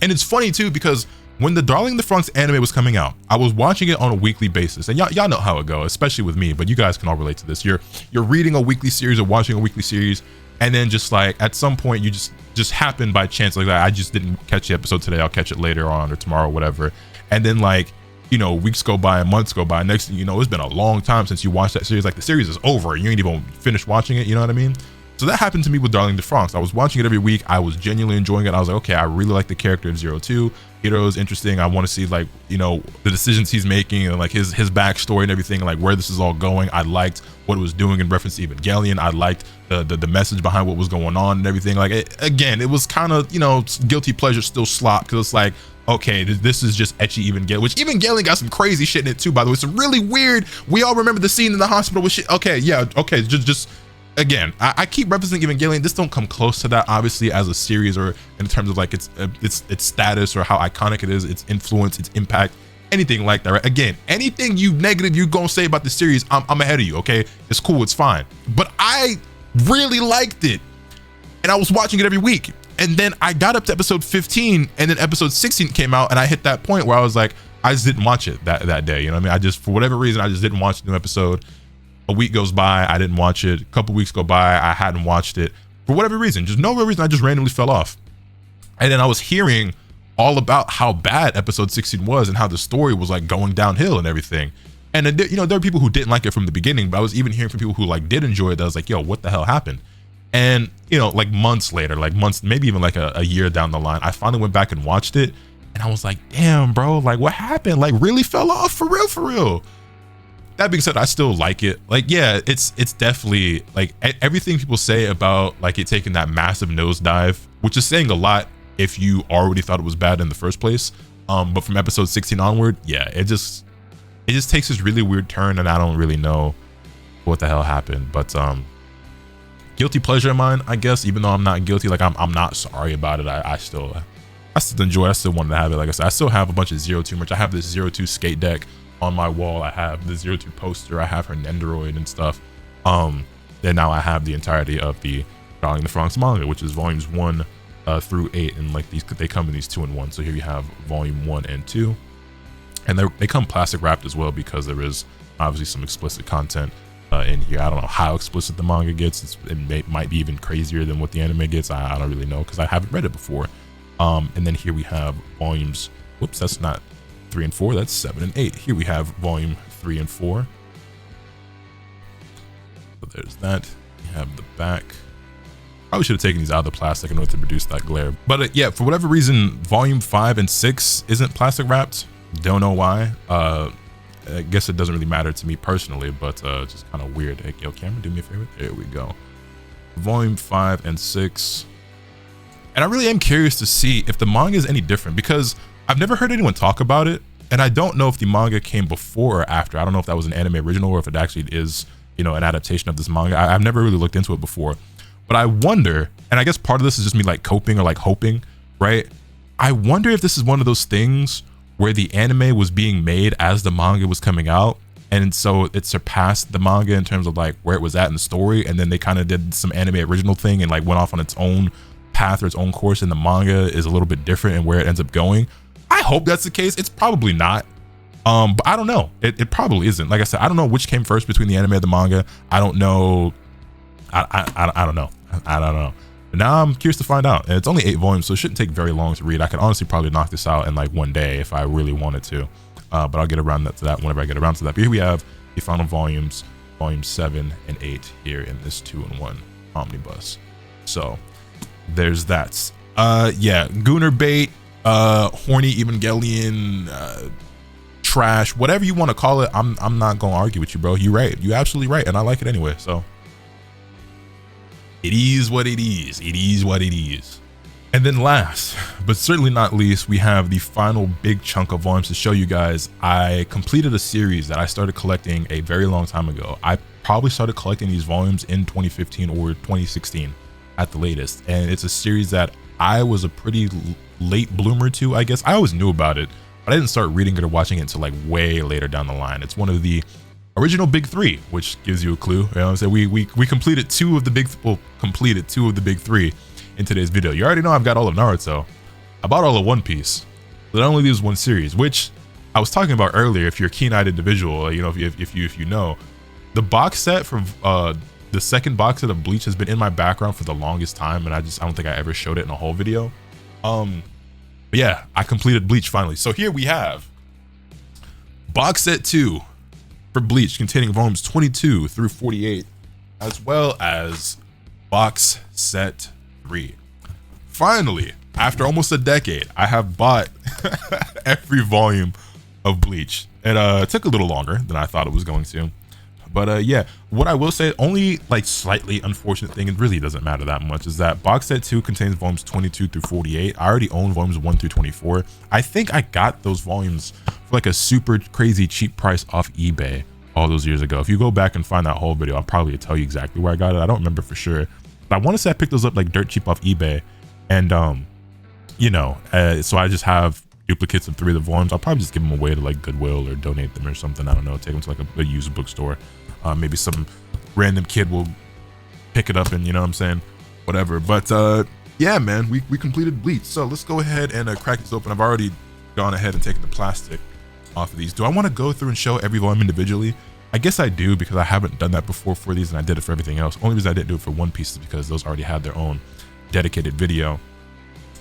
And it's funny too, because when the Darling in the Franxx anime was coming out, I was watching it on a weekly basis, and y'all know how it goes, especially with me, but you guys can all relate to this. You're reading a weekly series or watching a weekly series, and then just like at some point you just happen by chance, like I just didn't catch the episode today, I'll catch it later on or tomorrow, whatever. And then like, you know, weeks go by and months go by, next thing you know, it's been a long time since you watched that series. Like the series is over and you ain't even finished watching it, you know what I mean? So that happened to me with Darling in the Franxx. I was watching it every week. I was genuinely enjoying it. I was like, okay, I really like the character in 02. Hiro is interesting. I want to see like, you know, the decisions he's making and like his backstory and everything, and like where this is all going. I liked what it was doing in reference to Evangelion. I liked the message behind what was going on and everything. Like again, it was kind of, you know, guilty pleasure still slop, because it's like, okay, this is just ecchi Evangelion, which Evangelion got some crazy shit in it too, by the way. Some really weird, we all remember the scene in the hospital with shit. Okay, yeah, okay, just again, I keep referencing Evangelion. This don't come close to that, obviously, as a series or in terms of like its status or how iconic it is, its influence, its impact, anything like that, right? Again, anything you negative you gonna say about the series, I'm ahead of you, okay? It's cool, it's fine. But I really liked it, and I was watching it every week. And then I got up to episode 15, and then episode 16 came out, and I hit that point where I was like, I just didn't watch it that day. You know what I mean? I just, for whatever reason, I just didn't watch the new episode. A week goes by, I didn't watch it. A couple weeks go by, I hadn't watched it. For whatever reason, just no real reason, I just randomly fell off. And then I was hearing all about how bad episode 16 was and how the story was like going downhill and everything. And then, you know, there were people who didn't like it from the beginning, but I was even hearing from people who like did enjoy it. That was like, yo, what the hell happened? And, you know, like months later, like months, maybe even like a year down the line, I finally went back and watched it. And I was like, damn, bro, like what happened? Like really fell off for real, for real. That being said, I still like it. Like, yeah, it's definitely like everything people say about like it taking that massive nosedive, which is saying a lot if you already thought it was bad in the first place. But from episode 16 onward, yeah, it just takes this really weird turn, and I don't really know what the hell happened. But guilty pleasure of mine, I guess, even though I'm not guilty, like I'm not sorry about it. I still enjoy it. I still wanted to have it. Like I said, I still have a bunch of 02 merch. I have this 02 skate deck on my wall. I have the 02 poster. I have her Nendoroid and stuff. Then now I have the entirety of the Darling in the Franxx manga, which is volumes 1 through 8, and like these, they come in these 2-in-1. So here you have volume 1 and 2, and they come plastic wrapped as well, because there is obviously some explicit content in here. I don't know how explicit the manga gets. It might be even crazier than what the anime gets. I don't really know, because I haven't read it before. And then here we have volumes, whoops, that's not 3 and 4, that's 7 and 8. Here we have volume 3 and 4. So there's that. You have the back. Probably should have taken these out of the plastic in order to reduce that glare. But yeah, for whatever reason, volume 5 and 6 isn't plastic wrapped. Don't know why. I guess it doesn't really matter to me personally, but just kind of weird. Hey, yo, camera, do me a favor. There we go. Volume 5 and 6. And I really am curious to see if the manga is any different, because I've never heard anyone talk about it, and I don't know if the manga came before or after. I don't know if that was an anime original or if it actually is, you know, an adaptation of this manga. I've never really looked into it before, but I wonder, and I guess part of this is just me like coping or like hoping, right? I wonder if this is one of those things where the anime was being made as the manga was coming out, and so it surpassed the manga in terms of like where it was at in the story, and then they kind of did some anime original thing and like went off on its own path or its own course, and the manga is a little bit different in where it ends up going. I hope that's the case. It's probably not, but I don't know. It probably isn't. Like I said, I don't know which came first between the anime and the manga. I don't know. I don't know. I don't know. But now I'm curious to find out. And it's only 8 volumes, so it shouldn't take very long to read. I could honestly probably knock this out in like one day if I really wanted to. But I'll get around to that whenever I get around to that. But here we have the final volumes, volumes 7 and 8 here in this 2-in-1 omnibus. So there's that. Yeah, Gooner bait, horny Evangelion, trash, whatever you want to call it. I'm not gonna argue with you, bro. You're right. You're absolutely right, and I like it anyway. So it is what it is. It is what it is. And then last, but certainly not least, we have the final big chunk of volumes to show you guys. I completed a series that I started collecting a very long time ago. I probably started collecting these volumes in 2015 or 2016 at the latest. And it's a series that I was a pretty late bloomer to, I guess. I always knew about it, but I didn't start reading it or watching it until like way later down the line. It's one of the original big three, which gives you a clue. You know what I'm saying? We completed two of the big three in today's video. You already know I've got all of Naruto. I bought all of One Piece. But I only leaves one series, which I was talking about earlier. If you're a keen-eyed individual, you know, if you know, the box set from the second box set of Bleach has been in my background for the longest time, and I don't think I ever showed it in a whole video. But yeah, I completed Bleach finally. So here we have box set 2 for Bleach, containing volumes 22 through 48, as well as box set 3. Finally, after almost a decade, I have bought every volume of Bleach. It took a little longer than I thought it was going to, but yeah, what I will say, only like slightly unfortunate thing, it really doesn't matter that much, is that box set 2 contains volumes 22 through 48. I already own volumes 1 through 24. I think I got those volumes for like a super crazy cheap price off eBay all those years ago. If you go back and find that whole video, I'll probably tell you exactly where I got it. I don't remember for sure, but I want to say I picked those up like dirt cheap off eBay. And you know, so I just have duplicates of 3 of the volumes. I'll probably just give them away to like Goodwill or donate them or something. I don't know, take them to like a used bookstore. Maybe some random kid will pick it up and, you know what I'm saying, whatever. But yeah, man, we completed Bleach. So let's go ahead and crack this open. I've already gone ahead and taken the plastic off of these. Do I want to go through and show every volume individually? I guess I do, because I haven't done that before for these, and I did it for everything else. Only reason I didn't do it for One Piece is because those already had their own dedicated video.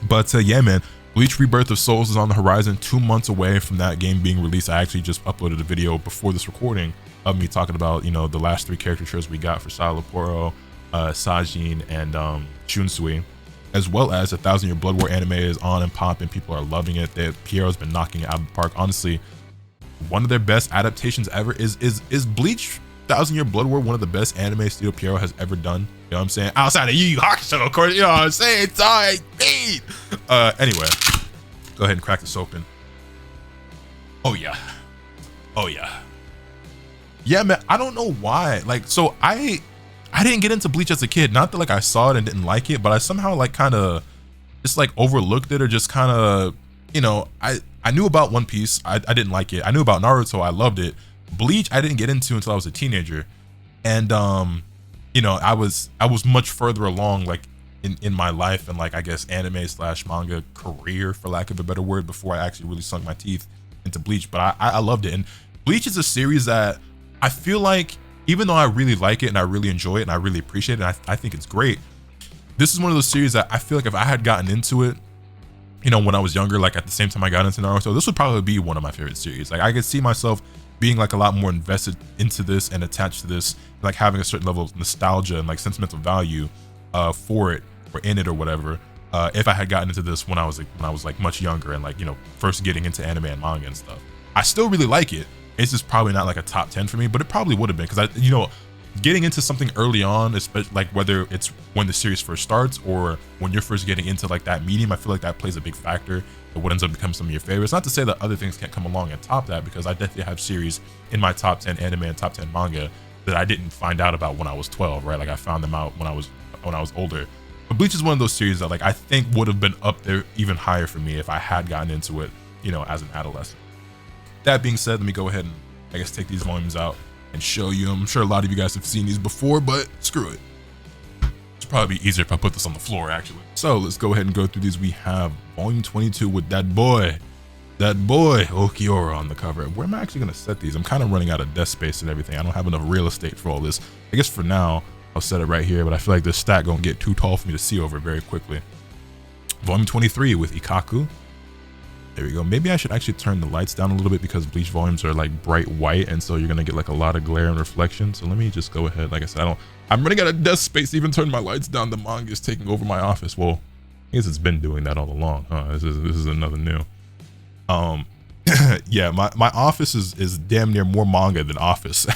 But yeah, man, Bleach Rebirth of Souls is on the horizon, 2 months away from that game being released. I actually just uploaded a video before this recording of me talking about, you know, the last 3 character traits we got for Sapporo, Sajin, and Shunsui, as well as a 1000 Year Blood War anime is on and popping. People are loving it. Piero's been knocking it out of the park. Honestly, one of their best adaptations ever. Is Bleach 1000 Year Blood War one of the best anime Studio Pierrot has ever done? You know what I'm saying? Outside of Yu Yu Hakusho, of course, you know what I'm saying? Anyway, go ahead and crack this open. Oh yeah. Oh yeah. Yeah, man, I don't know why. Like, so I didn't get into Bleach as a kid. Not that like I saw it and didn't like it, but I somehow like kind of just like overlooked it, or just kind of, you know, I knew about One Piece. I didn't like it. I knew about Naruto. I loved it. Bleach I didn't get into until I was a teenager. And you know, I was much further along like in my life and like, I guess, anime / manga career, for lack of a better word, before I actually really sunk my teeth into Bleach. But I loved it. And Bleach is a series that I feel like, even though I really like it and I really enjoy it and I really appreciate it, and I think it's great, this is one of those series that I feel like if I had gotten into it, you know, when I was younger, like at the same time I got into Naruto, this would probably be one of my favorite series. Like I could see myself being like a lot more invested into this and attached to this, like having a certain level of nostalgia and like sentimental value for it or in it or whatever, if I had gotten into this when I was like much younger and like, you know, first getting into anime and manga and stuff. I still really like it. It's just probably not like a top 10 for me, but it probably would have been, because you know, getting into something early on, especially like whether it's when the series first starts or when you're first getting into like that medium, I feel like that plays a big factor in what ends up becoming some of your favorites. Not to say that other things can't come along and top that, because I definitely have series in my top 10 anime and top 10 manga that I didn't find out about when I was 12, right? Like I found them out when I was older. But Bleach is one of those series that like I think would have been up there even higher for me if I had gotten into it, you know, as an adolescent. That being said, let me go ahead and I guess take these volumes out and show you. I'm sure a lot of you guys have seen these before, but screw it. It's probably easier if I put this on the floor, actually. So let's go ahead and go through these. We have volume 22 with that boy Okiura on the cover. Where am I actually going to set these? I'm kind of running out of desk space and everything. I don't have enough real estate for all this. I guess for now, I'll set it right here, but I feel like this stack going to get too tall for me to see over very quickly. Volume 23 with Ikkaku. There we go. Maybe I should actually turn the lights down a little bit because Bleach volumes are like bright white, and so you're gonna get like a lot of glare and reflection. So let me just go ahead. Like I said, I'm running out of desk space to even turn my lights down. The manga is taking over my office. Well, I guess it's been doing that all along. This is another new. Yeah, my office is damn near more manga than office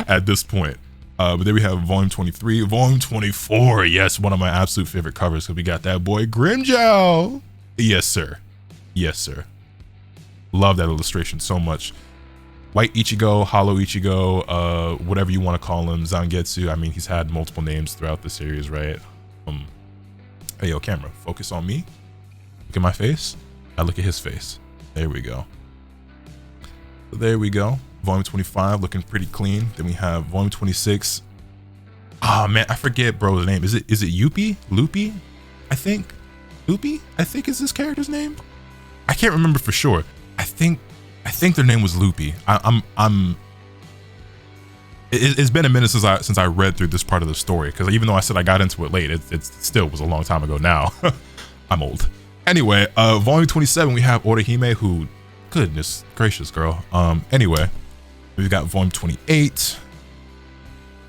at this point. But there we have volume 23, volume 24. Yes, one of my absolute favorite covers. So we got that boy Grimjow. Yes, sir. Yes, sir. Love that illustration so much. White Ichigo, Hollow Ichigo, whatever you want to call him, Zangetsu. I mean, he's had multiple names throughout the series, right? Hey, yo, camera, focus on me. Look at my face. I look at his face. There we go. So there we go. Volume 25 looking pretty clean. Then we have volume 26. Ah, man, I forget bro's name. Is it Yuppie? Loopy? I think. Loopy? I think is this character's name. I can't remember for sure. I think their name was Loopy. It's been a minute since I read through this part of the story, because even though I said I got into it late, it still was a long time ago now. I'm old. Anyway, volume 27, we have Orihime, who, goodness gracious, girl. Anyway, we've got volume 28.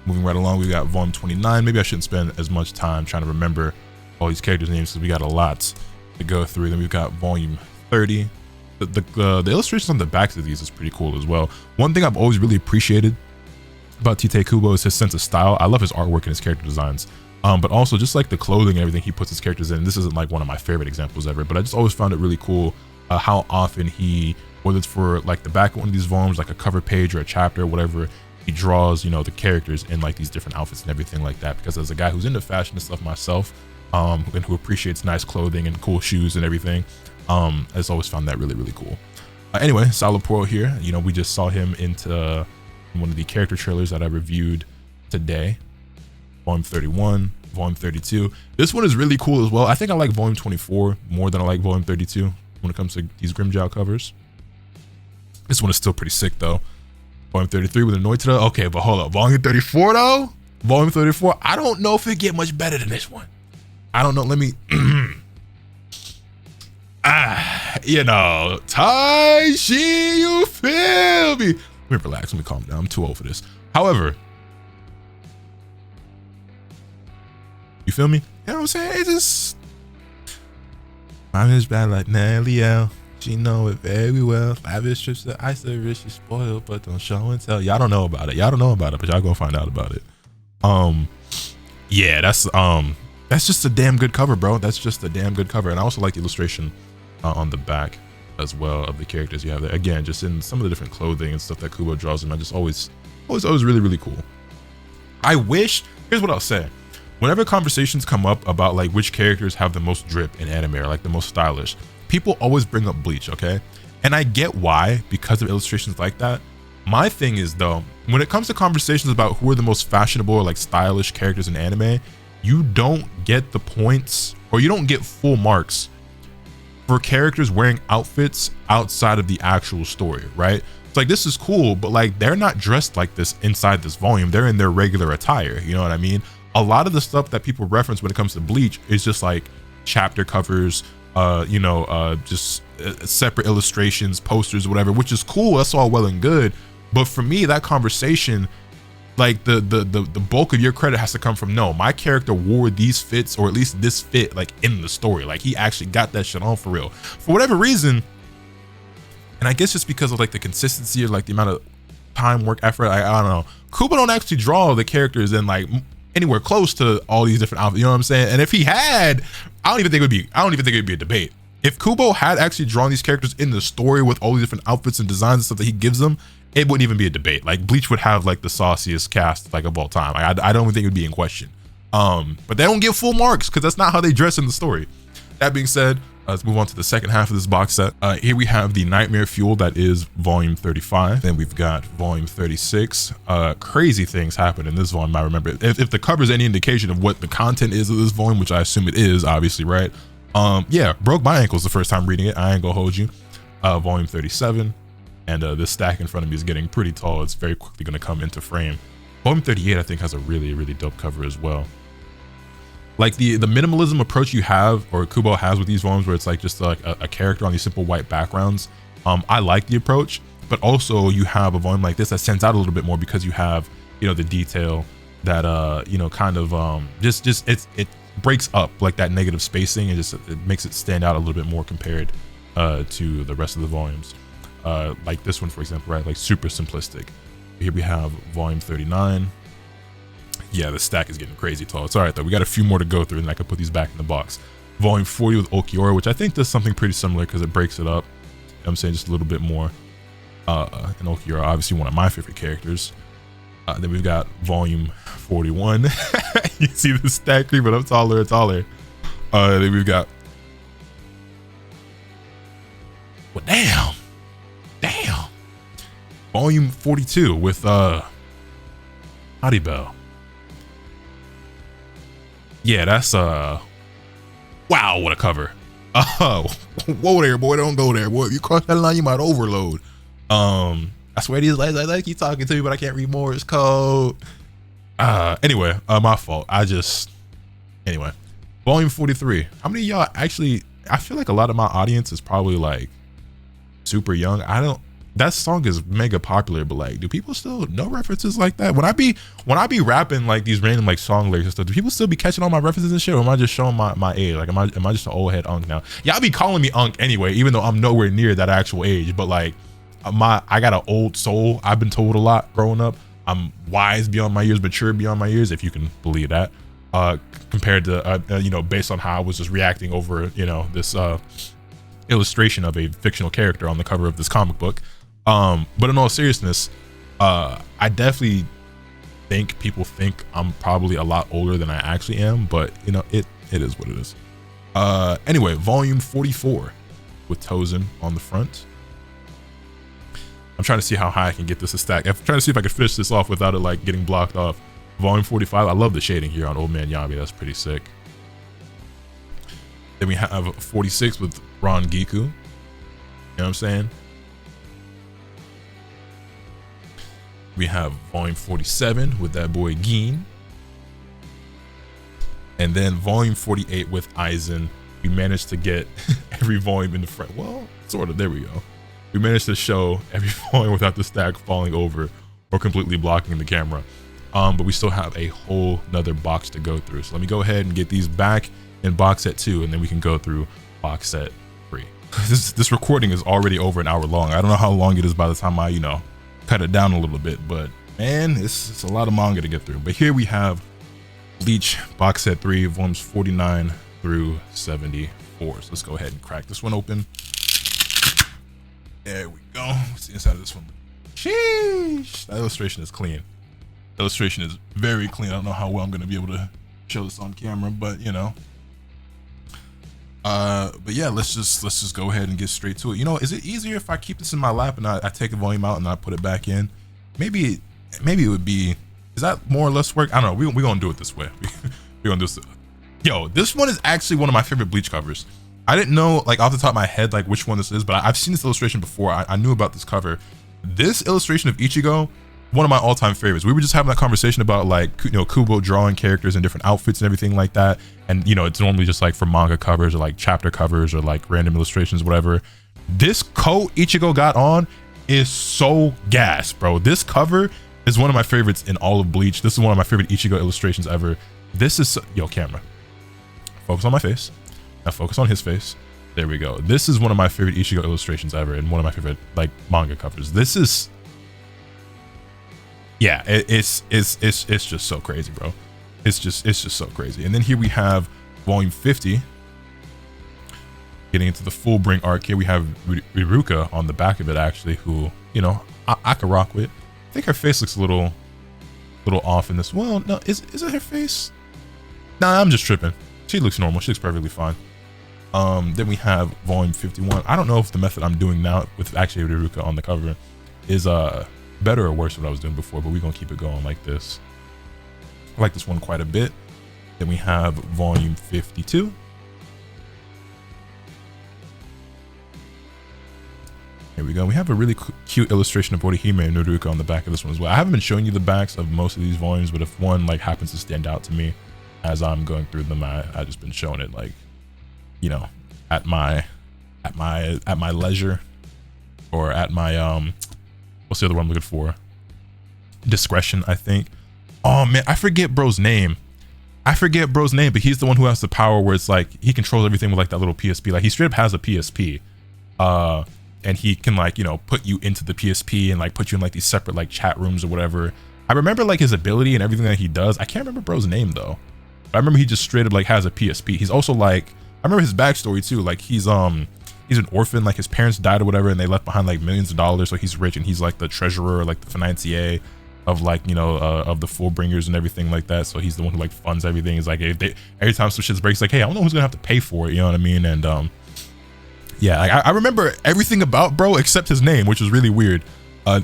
Moving right along, we got volume 29. Maybe I shouldn't spend as much time trying to remember all these characters' names because we got a lot to go through. Then we've got volume 30. The illustrations on the backs of these is pretty cool as well. One thing I've always really appreciated about Tite Kubo is his sense of style. I love his artwork and his character designs. But also just like the clothing and everything he puts his characters in. This isn't like one of my favorite examples ever, but I just always found it really cool how often he, whether it's for like the back of one of these volumes, like a cover page or a chapter or whatever, he draws, you know, the characters in like these different outfits and everything like that. Because as a guy who's into fashion and stuff myself, and who appreciates nice clothing and cool shoes and everything, I just always found that really, really cool. Anyway, Salaporo here, you know, we just saw him into one of the character trailers that I reviewed today. Volume 31, volume 32. This one is really cool as well. I think I like volume 24 more than I like volume 32 when it comes to these Grimjow covers. This one is still pretty sick though. Volume 33 with Anoitera. Okay, but hold up. Volume 34 though? Volume 34, I don't know if it get much better than this one. I don't know. Let me you know, Taishi, you feel me? Let me relax, let me calm down. I'm too old for this. However, you feel me? You know what I'm saying? It's just, mine is bad like Nelly L. She know it very well. 5 trips to ice service, she spoiled, but don't show and tell. Y'all don't know about it. Y'all don't know about it, but y'all gonna find out about it. Yeah, that's just a damn good cover, bro. That's just a damn good cover. And I also like the illustration on the back as well of the characters you have there. Again, just in some of the different clothing and stuff that Kubo draws them. I just always really, really cool. I wish, here's what I'll say. Whenever conversations come up about like which characters have the most drip in anime or like the most stylish, people always bring up Bleach, okay? And I get why, because of illustrations like that. My thing is though, when it comes to conversations about who are the most fashionable or like stylish characters in anime, you don't get the points, or you don't get full marks for characters wearing outfits outside of the actual story, right? It's like, this is cool, but like they're not dressed like this inside this volume. They're in their regular attire, you know what I mean? A lot of the stuff that people reference when it comes to Bleach is just like chapter covers, just separate illustrations, posters, whatever, which is cool. That's all well and good. But for me, that conversation, like the bulk of your credit has to come from, no, my character wore these fits, or at least this fit, like in the story. Like he actually got that shit on for real. For whatever reason, and I guess just because of like the consistency or like the amount of time, work, effort, I don't know. Kubo don't actually draw the characters in like anywhere close to all these different outfits, you know what I'm saying? And if he had, I don't even think it would be a debate. If Kubo had actually drawn these characters in the story with all these different outfits and designs and stuff that he gives them, it wouldn't even be a debate. Like Bleach would have like the sauciest cast like of all time. I don't even think it would be in question. But they don't get full marks because that's not how they dress in the story. That being said, let's move on to the second half of this box set. Here we have the Nightmare Fuel, that is volume 35. Then we've got volume 36. Crazy things happen in this volume, I remember. If the cover is any indication of what the content is of this volume, which I assume it is, obviously, right? Yeah, broke my ankles the first time reading it. I ain't gonna hold you. Volume 37. And this stack in front of me is getting pretty tall. It's very quickly gonna come into frame. Volume 38, I think, has a really, really dope cover as well. like the minimalism approach you have, or Kubo has with these volumes, where it's like just like a character on these simple white backgrounds. I like the approach, but also you have a volume like this that stands out a little bit more because you have, you know, the detail that you know, kind of just it breaks up like that negative spacing, and just it makes it stand out a little bit more compared to the rest of the volumes. Like this one, for example, right? Like super simplistic. Here we have volume 39. Yeah, the stack is getting crazy tall. It's all right though. We got a few more to go through, and I can put these back in the box. Volume 40 with Okiora, which I think does something pretty similar because it breaks it up. You know what I'm saying, just a little bit more. And Okiora, obviously one of my favorite characters. Then we've got volume 41. You see the stack creep, but I'm taller and taller. Then we've got, well, damn, volume 42 with Haribel. Yeah, that's wow, what a cover. Oh, whoa there, boy, don't go there, boy. If you cross that line, you might overload. I swear these lights, I like you talking to me, but I can't read Morse code. Anyway, my fault. Anyway, volume 43. How many of y'all actually, I feel like a lot of my audience is probably like super young. That song is mega popular, but like, do people still know references like that? When I be rapping like these random like song lyrics and stuff, do people still be catching all my references and shit, or am I just showing my age? Like, am I just an old head unk now? Y'all be calling me unk anyway, even though I'm nowhere near that actual age, but like, I got an old soul. I've been told a lot growing up. I'm wise beyond my years, mature beyond my years, if you can believe that. Compared to you know, based on how I was just reacting over, you know, this illustration of a fictional character on the cover of this comic book. But in all seriousness, I definitely think people think I'm probably a lot older than I actually am, but you know, it is what it is. Anyway, volume 44 with Tozen on the front. I'm trying to see how high I can get this to stack. I'm trying to see if I can finish this off without it like getting blocked off. Volume 45. I love the shading here on Old Man Yami. That's pretty sick. Then we have 46 with Ron Giku. You know what I'm saying? We have volume 47 with that boy Gin. And then volume 48 with Aizen. We managed to get every volume in the front. Well, sort of. There we go. We managed to show every volume without the stack falling over or completely blocking the camera. But we still have a whole nother box to go through. So let me go ahead and get these back in box set 2, and then we can go through box set 3. This recording is already over an hour long. I don't know how long it is by the time I, you know, cut it down a little bit, but man, it's a lot of manga to get through. But here we have Bleach box set 3, volumes 49 through 74. So let's go ahead and crack this one open. There we go. What's the inside of this one? Sheesh. That illustration is clean. The illustration is very clean. I don't know how well I'm going to be able to show this on camera, but you know. But yeah, let's just go ahead and get straight to it. You know, is it easier if I keep this in my lap and I take the volume out and I put it back in? Maybe it would be. Is that more or less work? I don't know. We're gonna do it this way. We're gonna do this. Yo, this one is actually one of my favorite Bleach covers. I didn't know, like, off the top of my head, like, which one this is, but I've seen this illustration before. I knew about this cover. This illustration of Ichigo, one of my all-time favorites. We were just having that conversation about, like, you know, Kubo drawing characters in different outfits and everything like that. And, you know, it's normally just, like, for manga covers or, like, chapter covers or, like, random illustrations, whatever. This coat Ichigo got on is so gas, bro. This cover is one of my favorites in all of Bleach. This is one of my favorite Ichigo illustrations ever. This is, yo, camera. Focus on my face. Now focus on his face. There we go. This is one of my favorite Ichigo illustrations ever, and one of my favorite like manga covers. This is, yeah, it's just so crazy, bro. It's just so crazy. And then here we have volume 50. Getting into the full bring arc here, we have Riruka on the back of it actually, who, you know, I could rock with. I think her face looks a little off in this. Well, no, is it her face? Nah, I'm just tripping. She looks normal. She looks perfectly fine. Then we have volume 51. I don't know if the method I'm doing now with actually Riruka on the cover is better or worse than what I was doing before, but we're gonna keep it going like this. I like this one quite a bit. Then we have volume 52. Here we go. We have a really cute illustration of Orihime and Riruka on the back of this one as well. I haven't been showing you the backs of most of these volumes, but if one like happens to stand out to me, as I'm going through them. I just been showing it, like, you know, at my leisure, or at my what's the other one I'm looking for? Discretion, I think. Oh man, I forget bro's name. But he's the one who has the power where it's like he controls everything with like that little PSP. Like he straight up has a PSP. And he can, like, you know, put you into the PSP and like put you in like these separate like chat rooms or whatever. I remember like his ability and everything that he does. I can't remember bro's name though. But I remember he just straight up like has a PSP. He's also like, I remember his backstory too. Like he's an orphan, like his parents died or whatever, and they left behind like millions of dollars. So he's rich, and he's like the treasurer, like the financier of like, you know, of the Fullbringers and everything like that. So he's the one who like funds everything. He's like, every time some shit breaks, like, hey, I don't know who's gonna have to pay for it. You know what I mean? And yeah, I remember everything about bro except his name, which was really weird.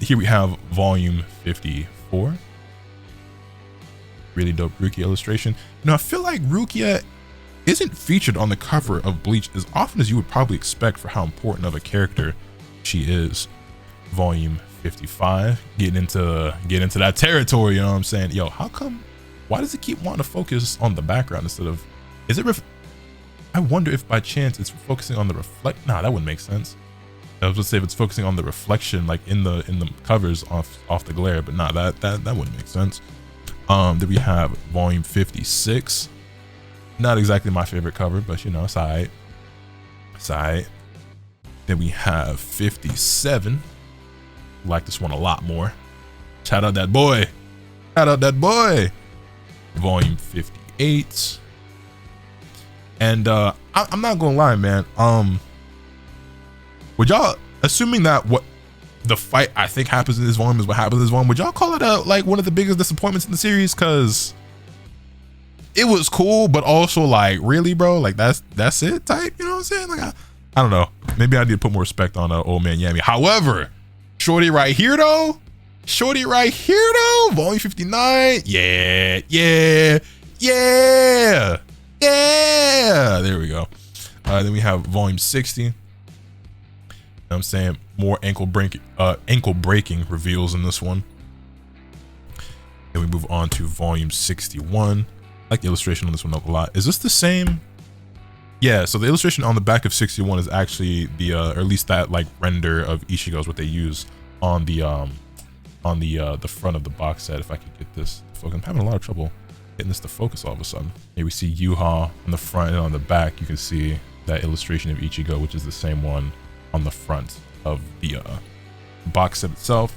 Here we have volume 54. Really dope Rukia illustration. You know, I feel like Rukia isn't featured on the cover of Bleach as often as you would probably expect for how important of a character she is. Volume 55, getting into that territory, you know what I'm saying? Yo, how come, why does it keep wanting to focus on the background instead of, is it I wonder if by chance it's focusing on the reflect. Nah, that wouldn't make sense. I was gonna say if it's focusing on the reflection, like in the covers off the glare, but nah, that wouldn't make sense. Then we have volume 56. Not exactly my favorite cover, but you know, it's alright. Then we have 57. Like this one a lot more. Shout out that boy. Volume 58. And I'm not gonna lie, man. Would y'all, assuming that what the fight I think happens in this volume is what happens in this volume, would y'all call it like one of the biggest disappointments in the series? Cause it was cool, but also like, really, bro, like that's it type, you know what I'm saying? Like I don't know. Maybe I need to put more respect on old man Yami. However, shorty right here though, volume 59. Yeah. There we go. Then we have volume 60. You know what I'm saying? More ankle breaking reveals in this one. Then we move on to volume 61. I like the illustration on this one a lot. Is this the same? Yeah, so the illustration on the back of 61 is actually the or at least that like render of Ichigo is what they use on the front of the box set. If I could get this focus. I'm having a lot of trouble getting this to focus all of a sudden. Here we see Yuha on the front, and on the back you can see that illustration of Ichigo, which is the same one on the front of the box set itself.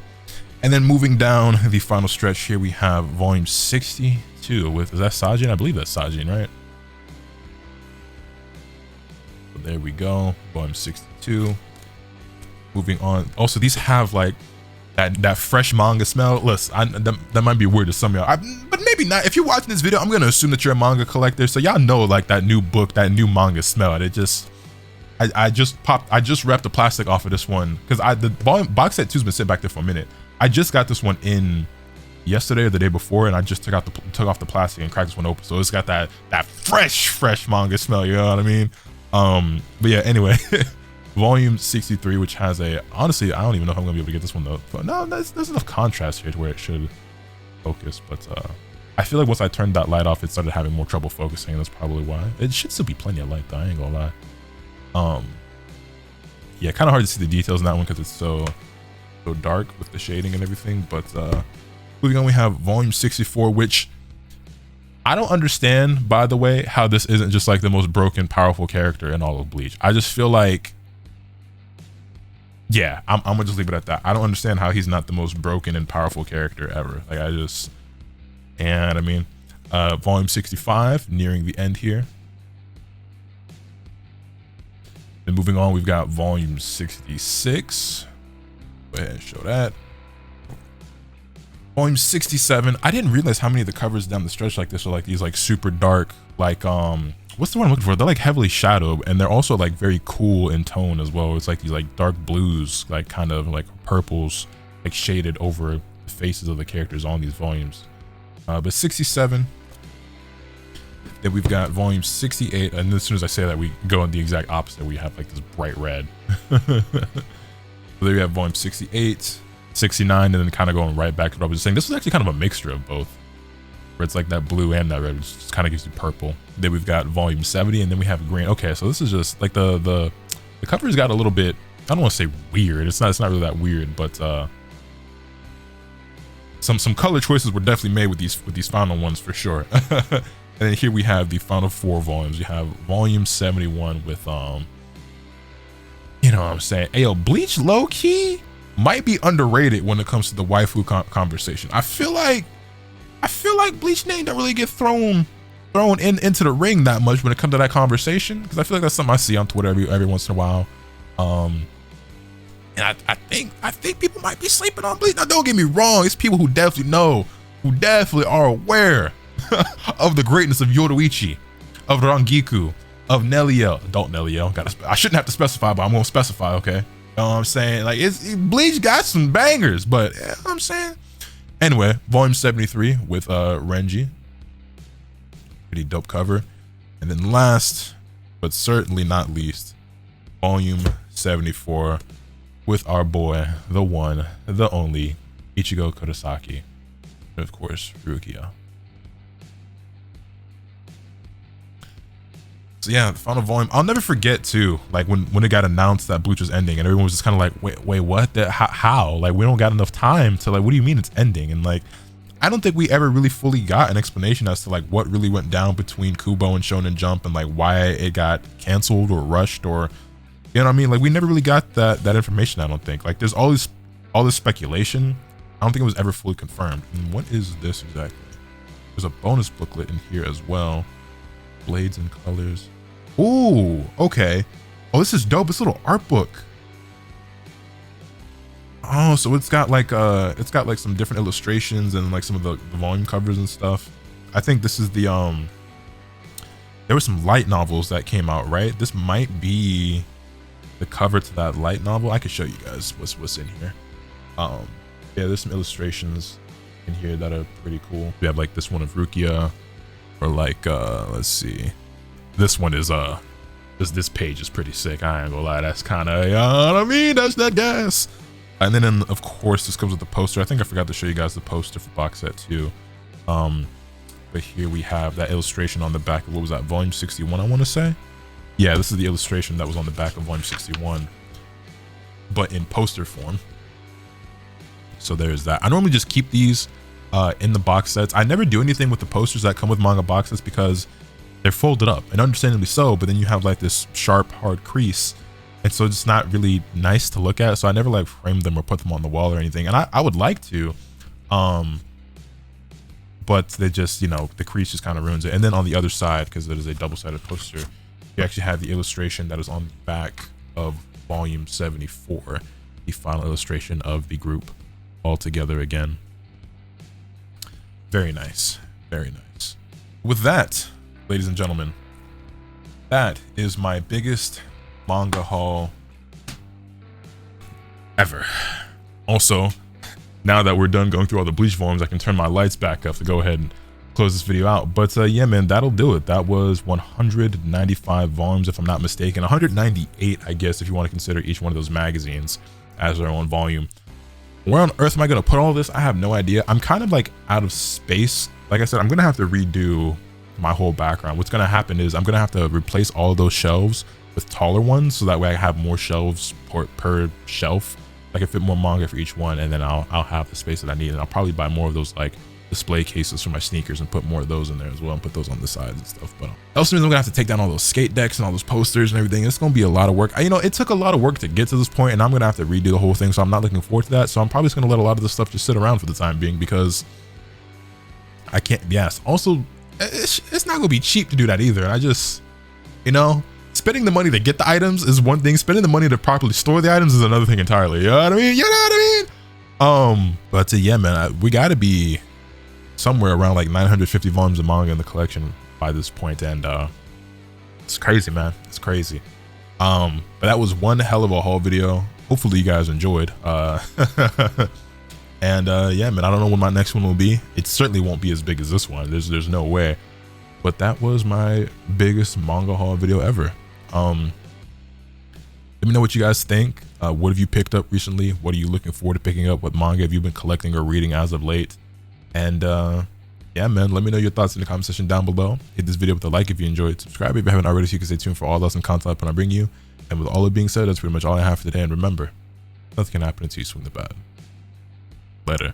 And then moving down the final stretch, here we have volume 62 with, is that Sajin? I believe that's Sajin, right? So there we go, volume 62. Moving on. Also, these have like that fresh manga smell. Listen, that might be weird to some of y'all, but maybe not. If you're watching this video, I'm gonna assume that you're a manga collector, so y'all know like that new book, that new manga smell. It just, I just wrapped the plastic off of this one because the volume box set 2's been sitting back there for a minute. I just got this one in yesterday or the day before, and I just took off the plastic and cracked this one open. So it's got that fresh manga smell. You know what I mean? But yeah. Anyway, volume 63, which has honestly, I don't even know if I'm gonna be able to get this one though. But no, there's enough contrast here to where it should focus. But I feel like once I turned that light off, it started having more trouble focusing. That's probably why. It should still be plenty of light though. I ain't gonna lie. Yeah, kind of hard to see the details in that one because it's so dark with the shading and everything. But moving on, we have volume 64, which I don't understand, by the way, how this isn't just like the most broken, powerful character in all of Bleach. I just feel like, yeah, I'm gonna just leave it at that. I don't understand how he's not the most broken and powerful character ever. Like and I mean, volume 65, nearing the end here. Then moving on, we've got volume 66. Go ahead and show that. Volume 67. I didn't realize how many of the covers down the stretch like this are like these like super dark, like what's the one I'm looking for? They're like heavily shadowed, and they're also like very cool in tone as well. It's like these like dark blues, like kind of like purples, like shaded over the faces of the characters on these volumes. But 67. Then we've got volume 68, and as soon as I say that, we go on the exact opposite. We have like this bright red. So there we have volume 68, 69, and then kind of going right back to what I was saying. This was actually kind of a mixture of both. where it's like that blue and that red, which just kind of gives you purple. Then we've got volume 70, and then we have green. Okay, so this is just like the cover's got a little bit, I don't want to say weird. It's not really that weird, but some color choices were definitely made with these final ones for sure. And then here we have the final 4 volumes. You have volume 71 with you know what I'm saying? Ayo, Bleach low key might be underrated when it comes to the waifu conversation. I feel like Bleach name don't really get thrown into the ring that much when it comes to that conversation, because I feel like that's something I see on Twitter every once in a while. And I think people might be sleeping on Bleach. Now don't get me wrong, it's people who definitely know, who definitely are aware of the greatness of Yoruichi, of Rangiku, of Neliel. Don't Neliel. I shouldn't have to specify, but I'm gonna specify, okay? You know what I'm saying? Like, Bleach got some bangers, but you know what I'm saying? Anyway, volume 73 with Renji. Pretty dope cover. And then last, but certainly not least, volume 74 with our boy, the one, the only, Ichigo Kurosaki. And of course, Rukia. So yeah, the final volume. I'll never forget too, like when it got announced that Bleach was ending, and everyone was just kind of like, wait, what? How? Like, we don't got enough time to, like, what do you mean it's ending? And like, I don't think we ever really fully got an explanation as to like what really went down between Kubo and Shonen Jump, and like why it got canceled or rushed, or, you know what I mean? Like, we never really got that information. I don't think. Like, there's all this speculation. I don't think it was ever fully confirmed. And what is this exactly? There's a bonus booklet in here as well. Blades and colors. Ooh, okay. Oh, this is dope. This little art book. Oh, so it's got like some different illustrations and like some of the volume covers and stuff. I think this is the there were some light novels that came out, right? This might be the cover to that light novel. I can show you guys what's in here. Yeah, there's some illustrations in here that are pretty cool. We have like this one of Rukia, or like let's see. This one is this page is pretty sick. I ain't gonna lie, that's kind of, you know what I mean? That's that gas. And then of course this comes with the poster. I think I forgot to show you guys the poster for box set 2. But here we have that illustration on the back of, what was that, volume 61, I want to say. Yeah, this is the illustration that was on the back of volume 61, but in poster form. So there's that. I normally just keep these in the box sets. I never do anything with the posters that come with manga box sets because they're folded up, and understandably so, but then you have like this sharp, hard crease, and so it's not really nice to look at. So I never like frame them or put them on the wall or anything. And I would like to, but they just, you know, the crease just kind of ruins it. And then on the other side, because it is a double-sided poster, you actually have the illustration that is on the back of volume 74, the final illustration of the group all together again. Very nice, very nice. With that, ladies and gentlemen, that is my biggest manga haul ever. Also, now that we're done going through all the Bleach volumes, I can turn my lights back up to go ahead and close this video out. But yeah, man, that'll do it. That was 195 volumes, if I'm not mistaken. 198, I guess, if you want to consider each one of those magazines as their own volume. Where on earth am I going to put all this? I have no idea. I'm kind of like out of space. Like I said, I'm going to have to redo my whole background. What's going to happen is I'm going to have to replace all of those shelves with taller ones, so that way I have more shelves per shelf. I can fit more manga for each one, and then I'll have the space that I need. And I'll probably buy more of those like display cases for my sneakers and put more of those in there as well, and put those on the sides and stuff. But that also means I'm gonna have to take down all those skate decks and all those posters and everything. It's gonna be a lot of work. You know, it took a lot of work to get to this point, and I'm gonna have to redo the whole thing, so I'm not looking forward to that. So I'm probably just gonna let a lot of this stuff just sit around for the time being, because I can't be asked. Also, it's not gonna be cheap to do that either. And I just, you know, spending the money to get the items is one thing. Spending the money to properly store the items is another thing entirely. You know what I mean? You know what I mean? But yeah, man, we gotta be somewhere around like 950 volumes of manga in the collection by this point, and it's crazy, man. It's crazy. But that was one hell of a haul video. Hopefully you guys enjoyed. And yeah, man, I don't know when my next one will be. It certainly won't be as big as this one. There's no way. But that was my biggest manga haul video ever. Let me know what you guys think. What have you picked up recently? What are you looking forward to picking up? What manga have you been collecting or reading as of late? And yeah, man, let me know your thoughts in the comment section down below. Hit this video with a like if you enjoyed. Subscribe if you haven't already so you can stay tuned for all the awesome content when I bring you. And with all it being said, that's pretty much all I have for today. And remember, nothing can happen until you swing the bat. Later.